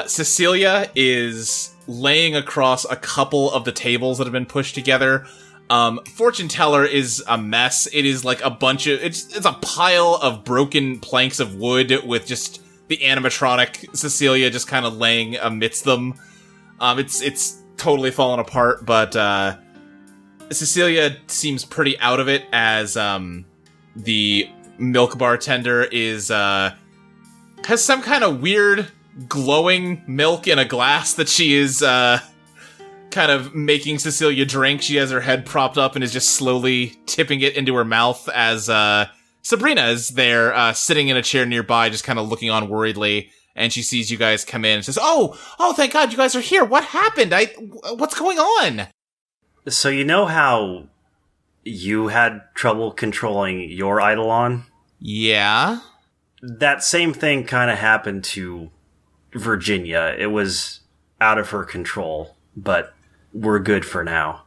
Speaker 1: Cecilia is laying across a couple of the tables that have been pushed together. Fortune Teller is a mess. It is like a bunch of... It's a pile of broken planks of wood with just the animatronic Cecilia just kind of laying amidst them. It's totally fallen apart, but Cecilia seems pretty out of it as the milk bartender is has some kind of weird glowing milk in a glass that she is kind of making Cecilia drink. She has her head propped up and is just slowly tipping it into her mouth as Sabrina is there sitting in a chair nearby, just kind of looking on worriedly. And she sees you guys come in and says, Oh, thank God you guys are here. What happened? What's going on?
Speaker 3: So you know how you had trouble controlling your Eidolon?
Speaker 1: Yeah.
Speaker 3: That same thing kind of happened to Virginia. It was out of her control, but we're good for now.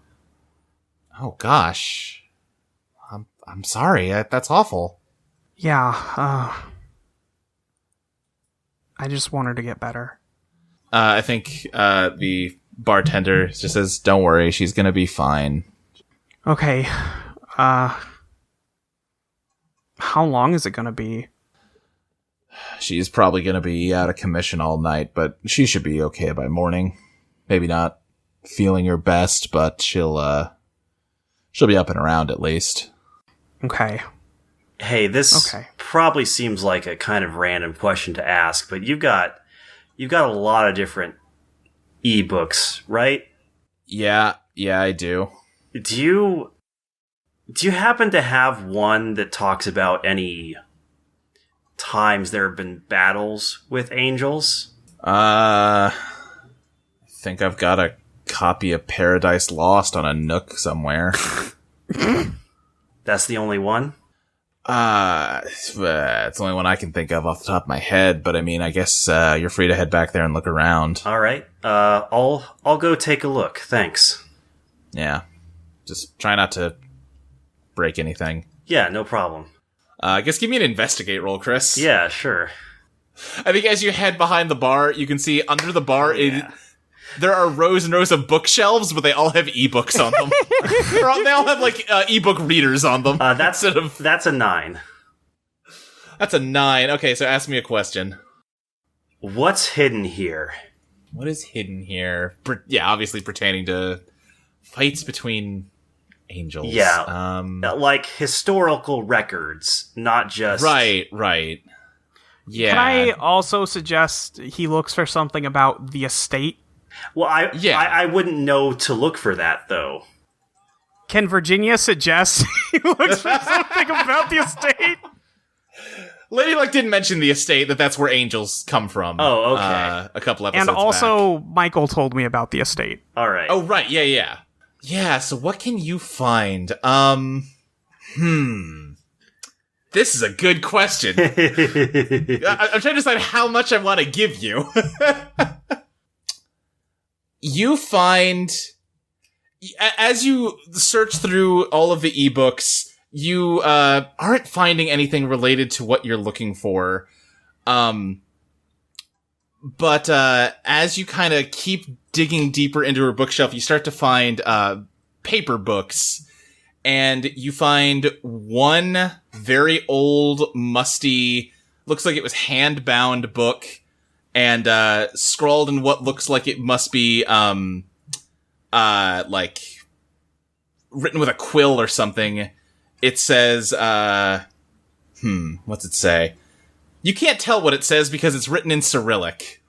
Speaker 1: Oh gosh. I'm sorry. That's awful.
Speaker 2: Yeah, I just want her to get better.
Speaker 1: I think the bartender just says, Don't worry, she's gonna be fine.
Speaker 2: Okay, how long is it gonna be?
Speaker 1: She's probably gonna be out of commission all night, but she should be okay by morning. Maybe not feeling her best, but she'll be up and around at least.
Speaker 2: Okay.
Speaker 3: Hey, this probably seems like a kind of random question to ask, but you've got a lot of different ebooks, right?
Speaker 1: Yeah, I do.
Speaker 3: Do you happen to have one that talks about any times there have been battles with angels?
Speaker 1: I think I've got a copy of Paradise Lost on a Nook somewhere.
Speaker 3: That's the only one?
Speaker 1: It's the only one I can think of off the top of my head, but I mean, I guess you're free to head back there and look around.
Speaker 3: All right. I'll go take a look. Thanks.
Speaker 1: Yeah. Just try not to break anything.
Speaker 3: Yeah, no problem.
Speaker 1: I guess give me an investigate roll, Chris.
Speaker 3: Yeah, sure.
Speaker 1: I think as you head behind the bar, you can see under the bar, there are rows and rows of bookshelves, but they all have ebooks on them. They all have, like, ebook readers on them.
Speaker 3: That's a 9.
Speaker 1: That's a 9. Okay, so ask me a question.
Speaker 3: What's hidden here?
Speaker 1: What is hidden here? Obviously pertaining to fights between angels.
Speaker 3: Yeah. Like historical records, not just...
Speaker 1: Right. Yeah.
Speaker 2: Can I also suggest he looks for something about the estate?
Speaker 3: Well, I wouldn't know to look for that, though.
Speaker 2: Can Virginia suggest he looks for something about the estate?
Speaker 1: Lady Luck didn't mention the estate, that's where angels come from.
Speaker 3: Oh, okay.
Speaker 1: A couple episodes
Speaker 2: And also,
Speaker 1: back.
Speaker 2: Michael told me about the estate.
Speaker 3: All right.
Speaker 1: Oh, right, yeah. Yeah, so what can you find? This is a good question. I'm trying to decide how much I want to give you. You find, as you search through all of the ebooks, you aren't finding anything related to what you're looking for. But as you kind of keep digging deeper into her bookshelf, you start to find paper books. And you find one very old, musty, looks like it was hand-bound book. And scrawled in what looks like it must be, like, written with a quill or something. It says, what's it say? You can't tell what it says because it's written in Cyrillic.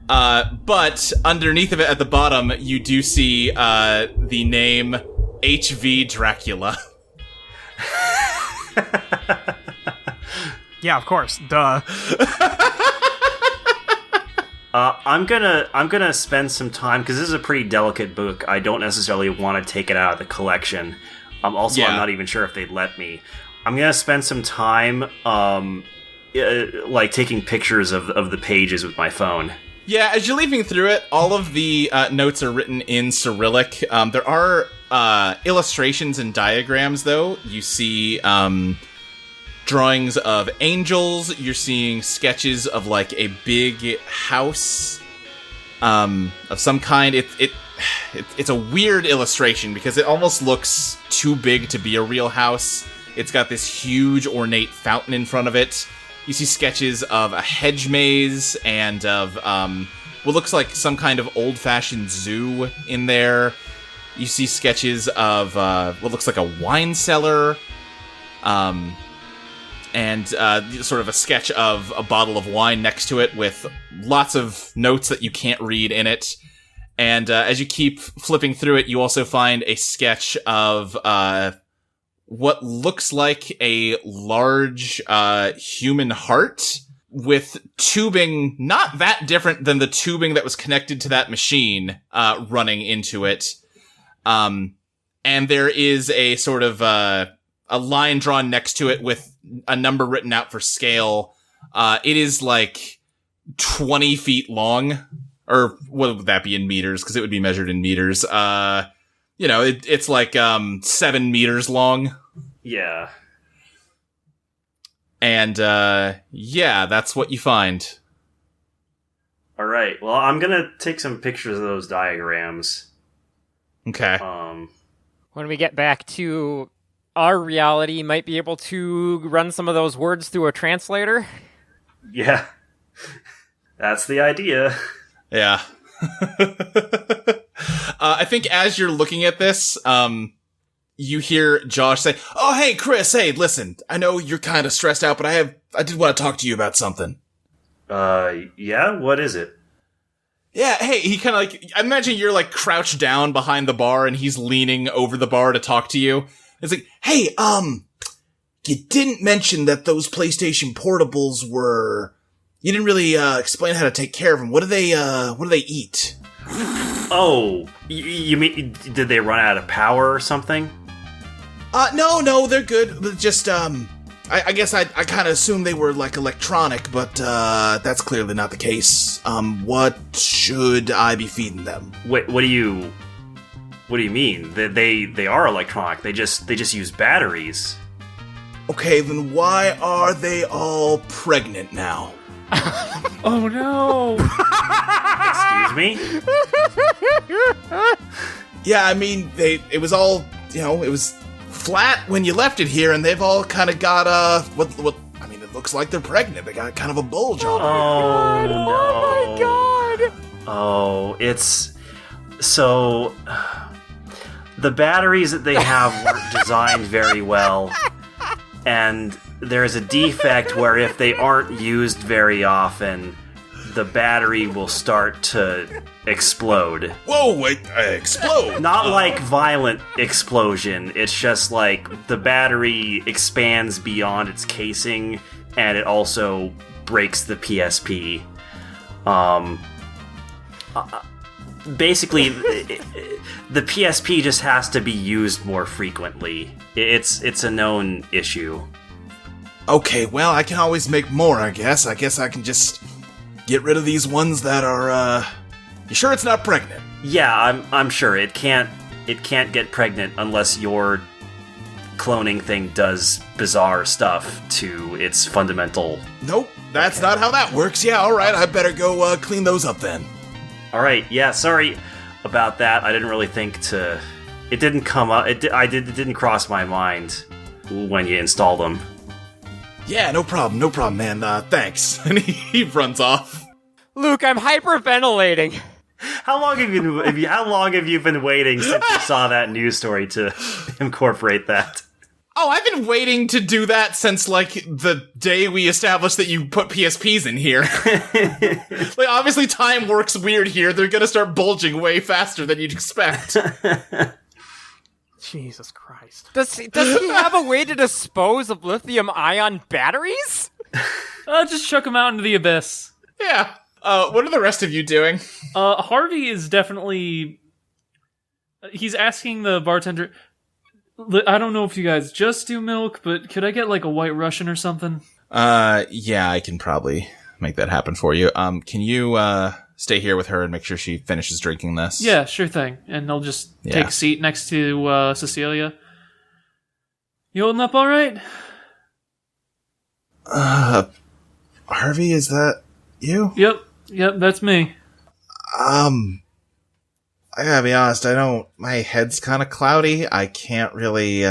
Speaker 1: But underneath of it at the bottom, you do see the name H.V. Dracula.
Speaker 2: Yeah, of course. Duh.
Speaker 3: I'm gonna spend some time, because this is a pretty delicate book. I don't necessarily want to take it out of the collection. I'm not even sure if they'd let me. I'm gonna spend some time, like taking pictures of the pages with my phone.
Speaker 1: Yeah, as you're leafing through it, all of the notes are written in Cyrillic. There are illustrations and diagrams, though. You see drawings of angels. You're seeing sketches of, like, a big house of some kind. It's a weird illustration because it almost looks too big to be a real house. It's got this huge ornate fountain in front of it. You see sketches of a hedge maze and of what looks like some kind of old-fashioned zoo in there. You see sketches of what looks like a wine cellar, and sort of a sketch of a bottle of wine next to it with lots of notes that you can't read in it. And as you keep flipping through it, you also find a sketch of what looks like a large human heart with tubing not that different than the tubing that was connected to that machine running into it. And there is a sort of a line drawn next to it with a number written out for scale. It is like 20 feet long, or what would that be in meters? Because it would be measured in meters. It's like 7 meters long.
Speaker 3: Yeah.
Speaker 1: And that's what you find.
Speaker 3: All right. Well, I'm gonna take some pictures of those diagrams.
Speaker 1: Okay.
Speaker 4: When we get back to our reality, might be able to run some of those words through a translator.
Speaker 3: Yeah. That's the idea.
Speaker 1: Yeah. I think as you're looking at this, you hear Josh say, "Oh, hey, Chris, hey, listen, I know you're kind of stressed out, but I did want to talk to you about something."
Speaker 3: Yeah? What is it?
Speaker 1: Yeah, hey, he kind of like, I imagine you're like crouched down behind the bar and he's leaning over the bar to talk to you. It's like, "Hey,
Speaker 7: you didn't mention that those PlayStation Portables were... You didn't really explain how to take care of them. What do they eat?
Speaker 3: Oh, you mean, did they run out of power or something?
Speaker 7: No, they're good. But just, I guess I kind of assumed they were, like, electronic, but that's clearly not the case. What should I be feeding them?
Speaker 3: What do you mean? They are electronic. They just use batteries.
Speaker 7: Okay, then why are they all pregnant now?
Speaker 5: Oh no!
Speaker 3: Excuse me?
Speaker 7: Yeah, I mean, it was all, it was flat when you left it here, and they've all kind of got, it looks like they're pregnant. They got kind of a bulge on them.
Speaker 3: Oh, no.
Speaker 4: Oh my god!
Speaker 3: Oh, it's... So... The batteries that they have weren't designed very well, and there's a defect where if they aren't used very often, the battery will start to explode.
Speaker 7: Whoa, wait, explode?
Speaker 3: Not like violent explosion, it's just like the battery expands beyond its casing, and it also breaks the PSP. Basically, the PSP just has to be used more frequently. It's a known issue.
Speaker 7: Okay, well, I can always make more, I guess. I guess I can just get rid of these ones that are, You sure it's not pregnant?
Speaker 3: Yeah, I'm sure. It can't get pregnant unless your cloning thing does bizarre stuff to its fundamental...
Speaker 7: Nope, that's not how that works. Yeah, alright, I better go clean those up then.
Speaker 3: Alright, yeah, sorry about that. I didn't really think to... It didn't come up... It didn't cross my mind when you install them.
Speaker 7: Yeah, no problem, man. Thanks. And he runs off.
Speaker 4: Luke, I'm hyperventilating.
Speaker 3: How long have you been waiting since you saw that news story to incorporate that?
Speaker 1: Oh, I've been waiting to do that since, like, the day we established that you put PSPs in here. Like, obviously time works weird here. They're gonna start bulging way faster than you'd expect.
Speaker 2: Jesus Christ.
Speaker 4: Does he have a way to dispose of lithium-ion batteries?
Speaker 5: Just chuck them out into the abyss.
Speaker 1: Yeah. What are the rest of you doing?
Speaker 5: Harvey is definitely... He's asking the bartender... I don't know if you guys just do milk, but could I get, like, a White Russian or something?
Speaker 1: Yeah, I can probably make that happen for you. Can you, stay here with her and make sure she finishes drinking this?
Speaker 5: Yeah, sure thing. And I'll just take a seat next to, Cecilia. You holding up all right?
Speaker 7: Harvey, is that you?
Speaker 5: Yep, that's me.
Speaker 7: I gotta be honest, my head's kinda cloudy. I can't really,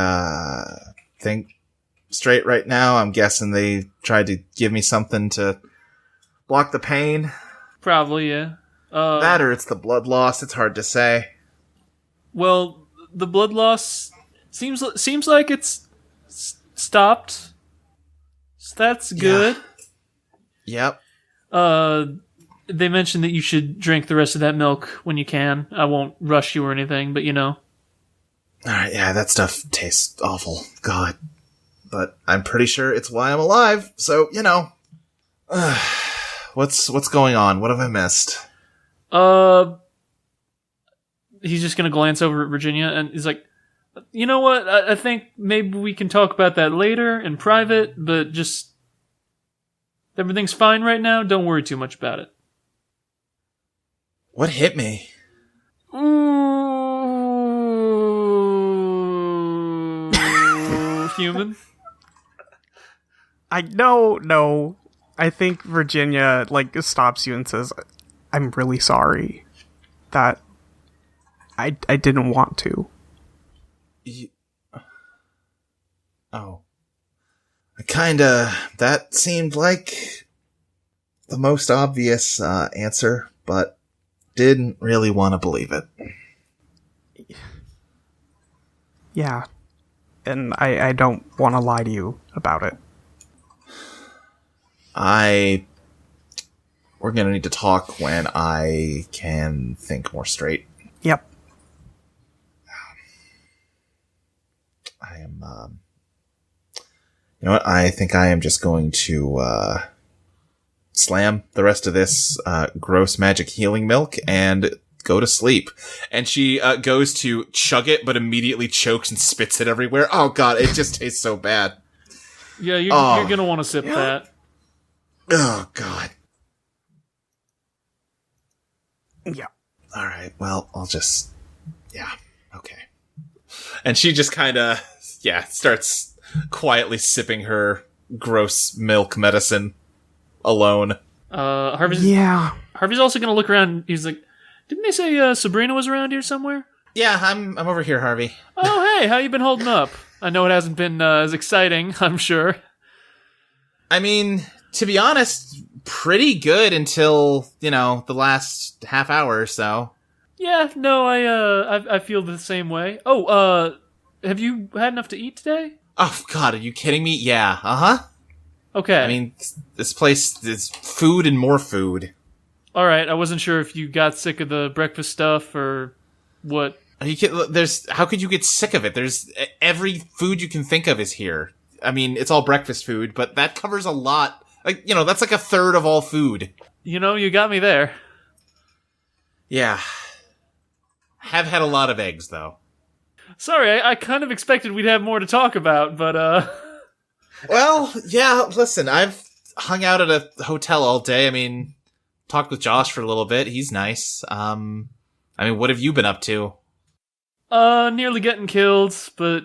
Speaker 7: think straight right now. I'm guessing they tried to give me something to block the pain.
Speaker 5: Probably, yeah.
Speaker 7: That or it's the blood loss, it's hard to say.
Speaker 5: Well, the blood loss seems like it's stopped. So that's good.
Speaker 7: Yep.
Speaker 5: They mentioned that you should drink the rest of that milk when you can. I won't rush you or anything, but you know.
Speaker 7: Alright, yeah, that stuff tastes awful. God. But I'm pretty sure it's why I'm alive, so, What's going on? What have I missed?
Speaker 5: He's just gonna glance over at Virginia, and he's like, you know what? I think maybe we can talk about that later in private, but just... Everything's fine right now. Don't worry too much about it.
Speaker 7: What hit me?
Speaker 5: Ooh, human.
Speaker 2: No. I think Virginia, stops you and says, I'm really sorry that I didn't want to.
Speaker 7: That seemed like the most obvious answer, but didn't really want to believe it.
Speaker 2: Yeah. And I don't want to lie to you about it.
Speaker 7: We're gonna need to talk when I can think more straight.
Speaker 2: Yep.
Speaker 7: I am, You know what? I think I am just going to slam the rest of this gross magic healing milk and go to sleep.
Speaker 1: And she goes to chug it, but immediately chokes and spits it everywhere. Oh god, it just tastes so bad.
Speaker 5: Yeah, you're gonna want to sip that.
Speaker 7: Oh god.
Speaker 2: Yeah.
Speaker 7: All right. Well, I'll just. Yeah. Okay.
Speaker 1: And she just kind of, starts quietly sipping her gross milk medicine alone.
Speaker 5: Harvey's also gonna look around. He's like, didn't they say Sabrina was around here somewhere?
Speaker 1: Yeah, I'm over here, Harvey.
Speaker 5: Oh, hey, how you been holding up? I know it hasn't been as exciting, I'm sure.
Speaker 1: I mean, to be honest, pretty good until, the last half hour or so.
Speaker 5: Yeah, no, I feel the same way. Oh, have you had enough to eat today?
Speaker 1: Oh, God, are you kidding me? Yeah, uh-huh.
Speaker 5: Okay.
Speaker 1: I mean, this place is food and more food.
Speaker 5: All right, I wasn't sure if you got sick of the breakfast stuff or what.
Speaker 1: Are you kidding? How could you get sick of it? There's every food you can think of is here. I mean, it's all breakfast food, but that covers a lot. Like, that's like a third of all food.
Speaker 5: You got me there.
Speaker 1: Yeah. Have had a lot of eggs, though.
Speaker 5: Sorry, I kind of expected we'd have more to talk about, but,
Speaker 1: Well, yeah, listen, I've hung out at a hotel all day. I mean, talked with Josh for a little bit. He's nice. What have you been up to?
Speaker 5: Nearly getting killed, but,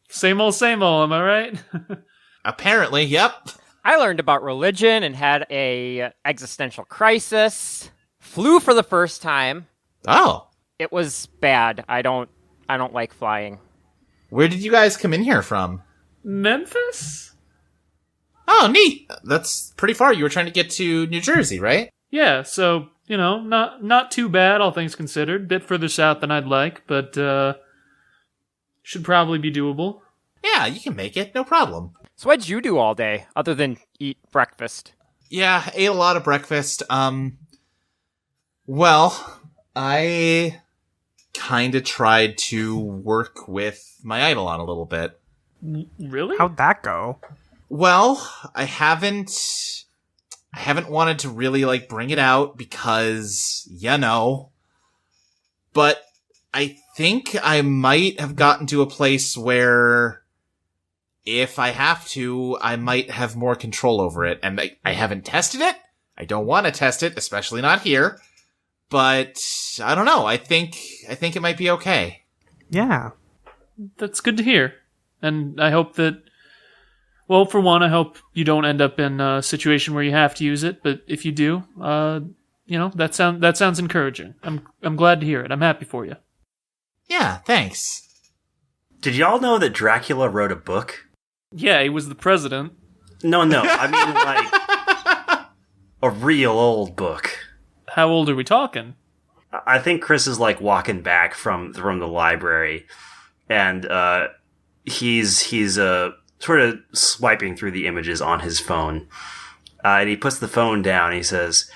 Speaker 5: same old, am I right?
Speaker 1: Apparently, yep.
Speaker 4: I learned about religion and had a existential crisis. Flew for the first time.
Speaker 1: Oh.
Speaker 4: It was bad. I don't like flying.
Speaker 1: Where did you guys come in here from?
Speaker 5: Memphis?
Speaker 1: Oh, neat. That's pretty far. You were trying to get to New Jersey, right?
Speaker 5: Yeah, so, not too bad, all things considered. Bit further south than I'd like, but, should probably be doable.
Speaker 1: Yeah, you can make it. No problem.
Speaker 4: So what'd you do all day, other than eat breakfast?
Speaker 1: Yeah, ate a lot of breakfast. Well, I kind of tried to work with my Eidolon a little bit.
Speaker 5: Really?
Speaker 2: How'd that go?
Speaker 1: Well, I haven't wanted to really, bring it out because, but I think I might have gotten to a place where if I have to, I might have more control over it. And I haven't tested it. I don't want to test it, especially not here. But I don't know. I think it might be okay.
Speaker 2: Yeah.
Speaker 5: That's good to hear. And I hope that, well, for one, I hope you don't end up in a situation where you have to use it. But if you do, that sounds encouraging. I'm glad to hear it. I'm happy for you.
Speaker 1: Yeah, thanks.
Speaker 3: Did y'all know that Dracula wrote a book?
Speaker 5: Yeah, he was the president.
Speaker 3: No, I mean, a real old book.
Speaker 5: How old are we talking?
Speaker 3: I think Chris is, walking back from the library, and he's sort of swiping through the images on his phone. And he puts the phone down, and he says,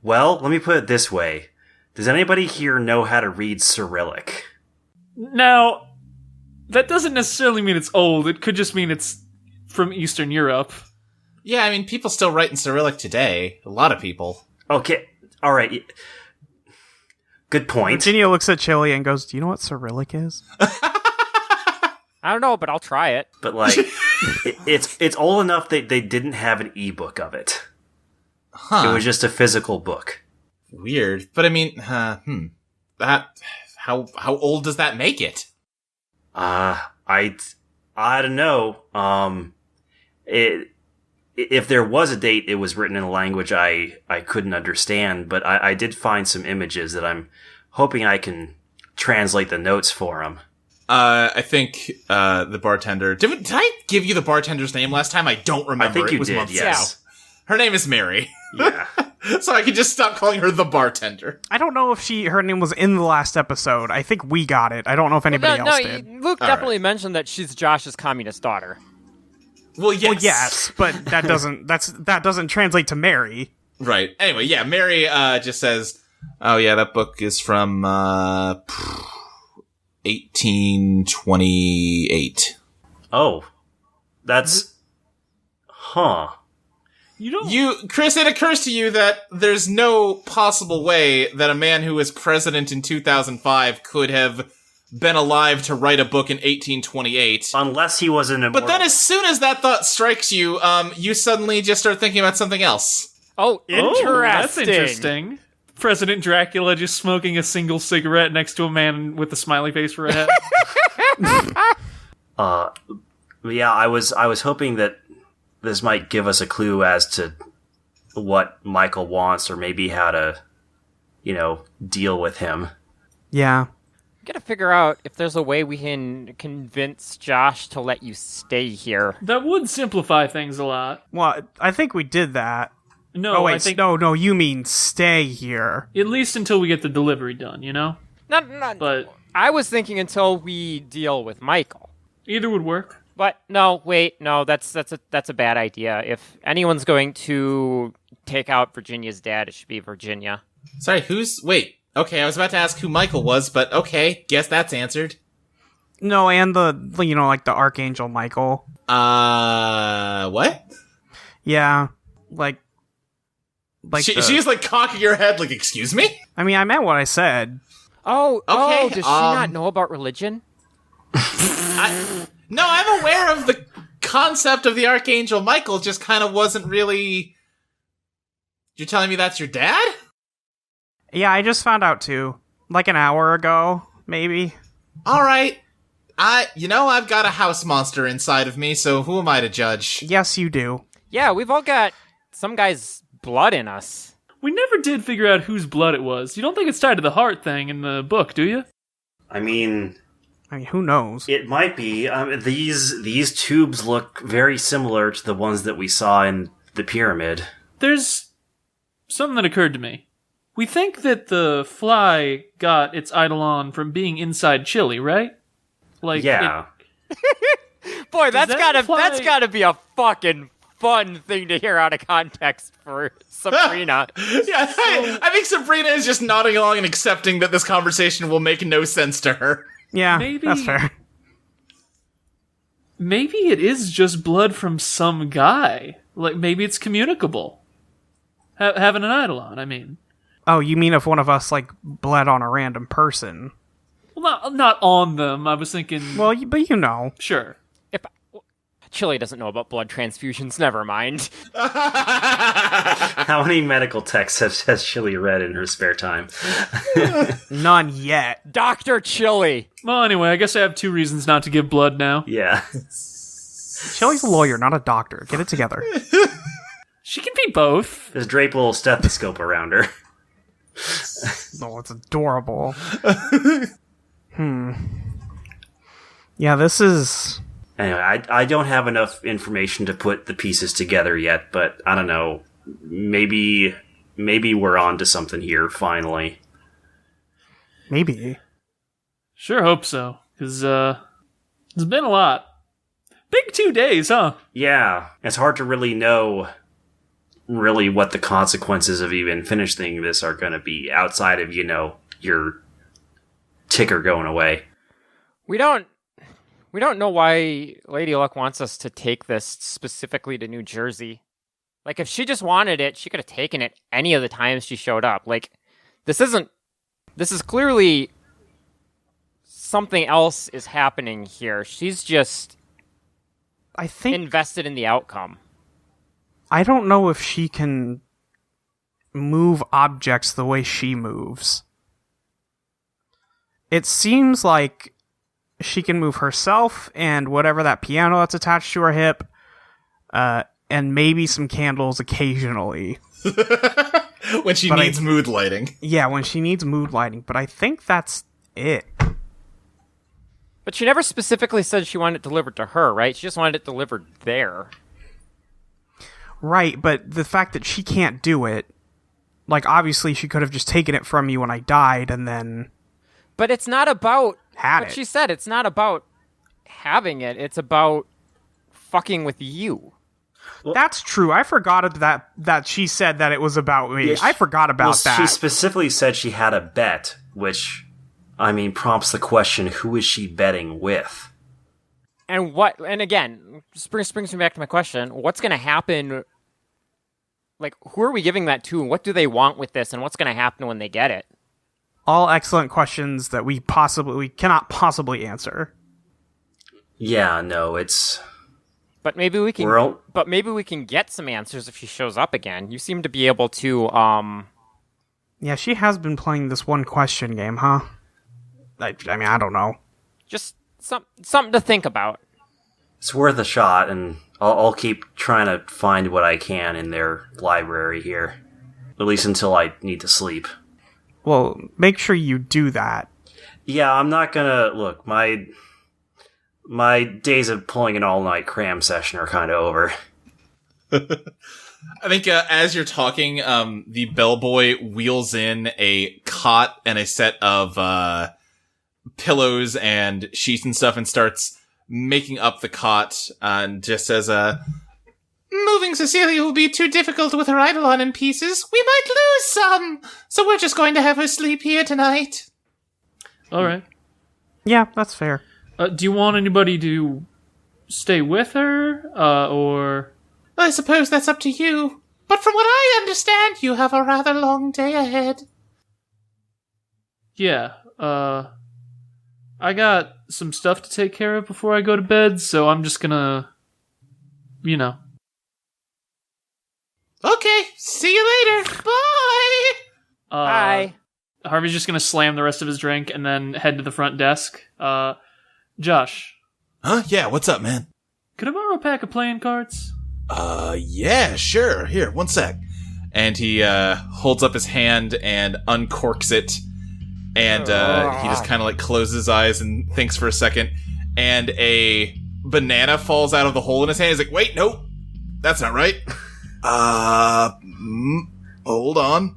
Speaker 3: well, let me put it this way. Does anybody here know how to read Cyrillic?
Speaker 5: Now, that doesn't necessarily mean it's old. It could just mean it's from Eastern Europe.
Speaker 1: Yeah, I mean, people still write in Cyrillic today. A lot of people.
Speaker 3: Okay, all right. Good point.
Speaker 2: Virginia looks at Chili and goes, do you know what Cyrillic is?
Speaker 4: I don't know, but I'll try it.
Speaker 3: But, it's old enough that they didn't have an ebook of it.
Speaker 1: Huh.
Speaker 3: It was just a physical book.
Speaker 1: Weird. But I mean, that... How old does that make it?
Speaker 3: I don't know. If there was a date, it was written in a language I couldn't understand, but I did find some images that I'm hoping I can translate the notes for him.
Speaker 1: I think the bartender... Did I give you the bartender's name last time? I don't remember.
Speaker 3: I think you
Speaker 1: it was
Speaker 3: did,
Speaker 1: months
Speaker 3: yes.
Speaker 1: ago. Her name is Mary.
Speaker 3: Yeah.
Speaker 1: So I could just stop calling her the bartender.
Speaker 2: I don't know if her name was in the last episode. I think we got it. I don't know if anybody else did.
Speaker 4: Luke definitely mentioned that she's Josh's communist daughter.
Speaker 1: Well, yes.
Speaker 2: Well, yes, but that doesn't translate to Mary.
Speaker 1: Right. Anyway, yeah, Mary just says, oh yeah, that book is from 1828.
Speaker 3: Oh. That's... Huh.
Speaker 1: Chris, it occurs to you that there's no possible way that a man who was president in 2005 could have been alive to write a book in 1828.
Speaker 3: Unless he was an immortal.
Speaker 1: But then as soon as that thought strikes you, you suddenly just start thinking about something else.
Speaker 4: Oh, interesting.
Speaker 5: Oh, that's interesting. President Dracula just smoking a single cigarette next to a man with a smiley face for a head.
Speaker 3: Yeah, I was hoping that this might give us a clue as to what Michael wants, or maybe how to, deal with him.
Speaker 2: Yeah.
Speaker 4: Gotta figure out if there's a way we can convince Josh to let you stay here.
Speaker 5: That would simplify things a lot.
Speaker 2: Well, I think we did that.
Speaker 5: No,
Speaker 2: Oh, wait,
Speaker 5: I think
Speaker 2: no, you mean stay here.
Speaker 5: at least until we get the delivery done,
Speaker 4: Not,
Speaker 5: But
Speaker 4: I was thinking until we deal with Michael.
Speaker 5: either would work.
Speaker 4: But no, that's a bad idea. If anyone's going to take out Virginia's dad, it should be Virginia.
Speaker 1: Sorry, wait. Okay, I was about to ask who Michael was, but okay, guess that's answered.
Speaker 2: No, and the Archangel Michael.
Speaker 1: What?
Speaker 2: Yeah,
Speaker 1: She's like cocking her head like, excuse me?
Speaker 2: I mean, I meant what I said.
Speaker 4: Oh,
Speaker 1: Okay,
Speaker 4: does she not know about religion?
Speaker 1: No, I'm aware of the concept of the Archangel Michael, just kind of wasn't really... You're telling me that's your dad?
Speaker 2: Yeah, I just found out too. Like an hour ago, maybe.
Speaker 1: Alright. I've got a house monster inside of me, so who am I to judge?
Speaker 2: Yes, you do.
Speaker 4: Yeah, we've all got some guy's blood in us.
Speaker 5: We never did figure out whose blood it was. You don't think it's tied to the heart thing in the book, do you?
Speaker 3: I mean,
Speaker 2: who knows?
Speaker 3: it might be. These tubes look very similar to the ones that we saw in the pyramid.
Speaker 5: There's something that occurred to me. We think that the fly got its Eidolon from being inside Chili, right?
Speaker 3: Yeah.
Speaker 4: Boy, that's
Speaker 5: that
Speaker 4: gotta gotta be a fucking fun thing to hear out of context for Sabrina.
Speaker 1: Yeah, I think Sabrina is just nodding along and accepting that this conversation will make no sense to her.
Speaker 2: Yeah,
Speaker 5: Maybe-
Speaker 2: that's fair.
Speaker 5: Maybe it is just blood from some guy. Maybe it's communicable. Having an Eidolon, I mean.
Speaker 2: Oh, you mean if one of us, bled on a random person?
Speaker 5: Well, not on them. I was thinking...
Speaker 2: Well, but you know.
Speaker 5: Sure.
Speaker 4: Chili doesn't know about blood transfusions, never mind.
Speaker 3: How many medical texts has Chili read in her spare time?
Speaker 2: None yet.
Speaker 4: Dr. Chili!
Speaker 5: Well, anyway, I guess I have 2 reasons not to give blood now.
Speaker 3: Yeah.
Speaker 2: Chili's a lawyer, not a doctor. Get it together.
Speaker 5: She can be both.
Speaker 3: Just drape a little stethoscope around her.
Speaker 2: Oh, it's adorable. Yeah, this is...
Speaker 3: Anyway, I don't have enough information to put the pieces together yet, but I don't know. Maybe we're on to something here, finally.
Speaker 2: Maybe.
Speaker 5: Sure hope so, because it's been a lot. Big 2 days, huh?
Speaker 3: Yeah, it's hard to really know what the consequences of even finishing this are going to be outside of, your ticker going away.
Speaker 4: We don't know why Lady Luck wants us to take this specifically to New Jersey. If she just wanted it, she could have taken it any of the times she showed up. This is clearly something else is happening here. She's just
Speaker 2: I think...
Speaker 4: invested in the outcome.
Speaker 2: I don't know if she can move objects the way she moves. It seems like she can move herself and whatever that piano that's attached to her hip, and maybe some candles occasionally.
Speaker 1: When she needs mood lighting.
Speaker 2: Yeah, when she needs mood lighting, but I think that's it.
Speaker 4: But she never specifically said she wanted it delivered to her, right? She just wanted it delivered there.
Speaker 2: Right, but the fact that she can't do it, obviously she could have just taken it from me when I died and then...
Speaker 4: But it's not about...
Speaker 2: Had
Speaker 4: what
Speaker 2: it.
Speaker 4: she said, it's not about having it, it's about fucking with you.
Speaker 2: That's true. I forgot that she said that it was about me.
Speaker 3: Yeah,
Speaker 2: I forgot about that.
Speaker 3: She specifically said she had a bet, which, prompts the question, who is she betting with?
Speaker 4: And again, brings me back to my question. What's going to happen? Like, who are we giving that to? And what do they want with this? And what's going to happen when they get it?
Speaker 2: All excellent questions that we cannot possibly answer.
Speaker 3: Yeah, no, it's...
Speaker 4: But maybe we can. But maybe we can get some answers if she shows up again. You seem to be able to.
Speaker 2: Yeah, she has been playing this one question game, huh? I mean, I don't know.
Speaker 4: Just something to think about.
Speaker 3: It's worth a shot, and I'll keep trying to find what I can in their library here, at least until I need to sleep.
Speaker 2: Well, make sure you do that.
Speaker 3: Yeah, I'm not gonna look. My days of pulling an all-night cram session are kind of over.
Speaker 1: I think as you're talking, the bellboy wheels in a cot and a set of pillows and sheets and stuff and starts making up the cot and just says, moving Cecilia will be too difficult with her Eidolon in pieces. We might lose some, so we're just going to have her sleep here tonight.
Speaker 5: All right.
Speaker 2: Yeah, that's fair.
Speaker 5: Do you want anybody to stay with her, or...?
Speaker 1: I suppose that's up to you. But from what I understand, you have a rather long day ahead.
Speaker 5: Yeah, I got some stuff to take care of before I go to bed, so I'm just gonna...
Speaker 1: Okay, see you later. Bye!
Speaker 4: Bye.
Speaker 5: Harvey's just gonna slam the rest of his drink and then head to the front desk. Josh.
Speaker 6: Huh? Yeah, what's up, man?
Speaker 5: Could I borrow a pack of playing cards?
Speaker 6: Yeah, sure. Here, one sec.
Speaker 1: And he holds up his hand and uncorks it. And he just kind of like closes his eyes and thinks for a second. And a banana falls out of the hole in his hand. He's like, wait, nope. That's not right.
Speaker 6: Hold on.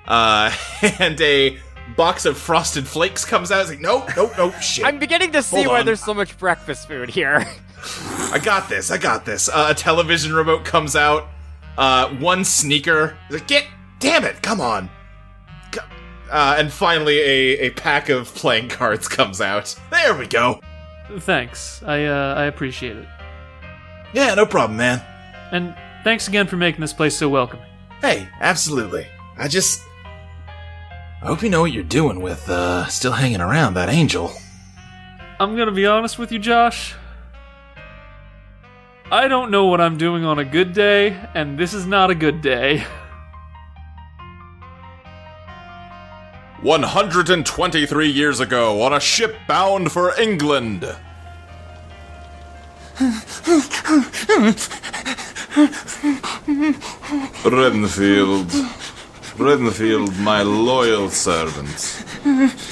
Speaker 1: And a box of Frosted Flakes comes out. He's like, nope, shit.
Speaker 4: I'm beginning to see
Speaker 1: Hold
Speaker 4: why
Speaker 1: on.
Speaker 4: there's so much breakfast food here.
Speaker 1: I got this. A television remote comes out. One sneaker. He's like, damn it, come on. And finally a pack of playing cards comes out. There we go.
Speaker 5: Thanks. I appreciate it.
Speaker 6: Yeah, no problem, man.
Speaker 5: And thanks again for making this place so welcoming.
Speaker 6: Hey, absolutely. I hope you know what you're doing with, still hanging around that angel.
Speaker 5: I'm gonna be honest with you, Josh. I don't know what I'm doing on a good day, and this is not a good day.
Speaker 6: 123 years ago, on a ship bound for England. Renfield, my loyal servant.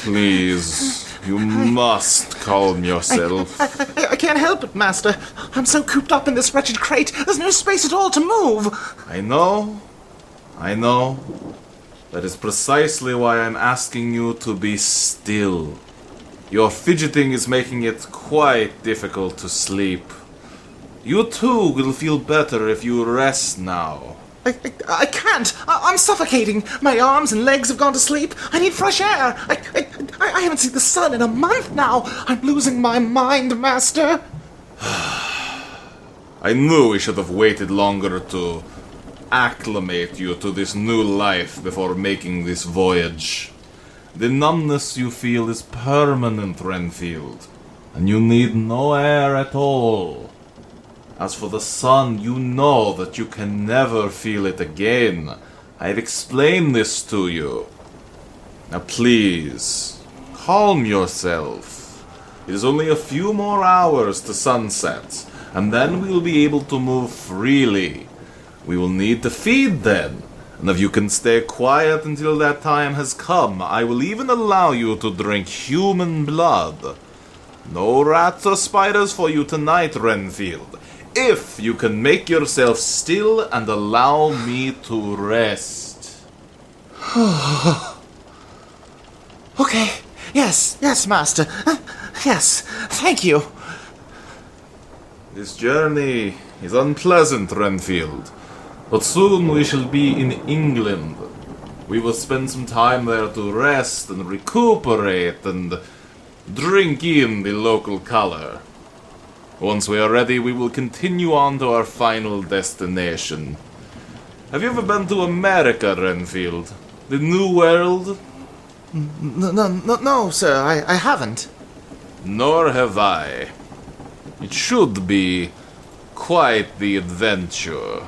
Speaker 6: Please, you must calm yourself.
Speaker 7: I can't help it, Master. I'm so cooped up in this wretched crate, there's no space at all to move.
Speaker 6: I know. That is precisely why I'm asking you to be still. Your fidgeting is making it quite difficult to sleep. You too will feel better if you rest now.
Speaker 7: I can't. I'm suffocating. My arms and legs have gone to sleep. I need fresh air. I haven't seen the sun in a month now. I'm losing my mind, Master.
Speaker 6: I knew we should have waited longer to acclimate you to this new life before making this voyage. The numbness you feel is permanent, Renfield, and you need no air at all. As for the sun, you know that you can never feel it again. I've explained this to you. Now please, calm yourself. It is only a few more hours to sunset, and then we will be able to move freely. We will need to feed then, and if you can stay quiet until that time has come, I will even allow you to drink human blood. No rats or spiders for you tonight, Renfield. If you can make yourself still and allow me to rest.
Speaker 7: Okay. Yes, Master. Yes, thank you.
Speaker 6: This journey is unpleasant, Renfield, but soon we shall be in England. We will spend some time there to rest and recuperate and drink in the local color. Once we are ready, we will continue on to our final destination. Have you ever been to America, Renfield? The New World?
Speaker 7: No, sir, I haven't.
Speaker 6: Nor have I. It should be quite the adventure.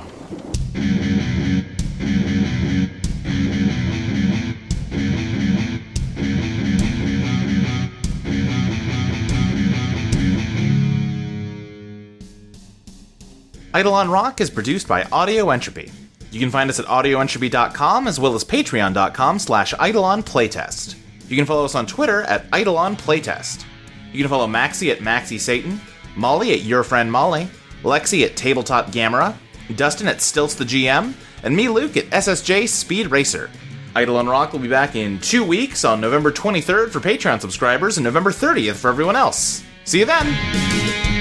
Speaker 1: Eidolon Rock is produced by Audio Entropy. You can find us at audioentropy.com as well as patreon.com/Eidolon Playtest. You can follow us on Twitter at Eidolon Playtest. You can follow Maxie at Maxie Satan, Molly at Your Friend Molly, Lexi at Tabletop Gamera, Dustin at Stilts the GM, and me, Luke, at SSJ Speed Racer. Eidolon Rock will be back in 2 weeks on November 23rd for Patreon subscribers and November 30th for everyone else. See you then!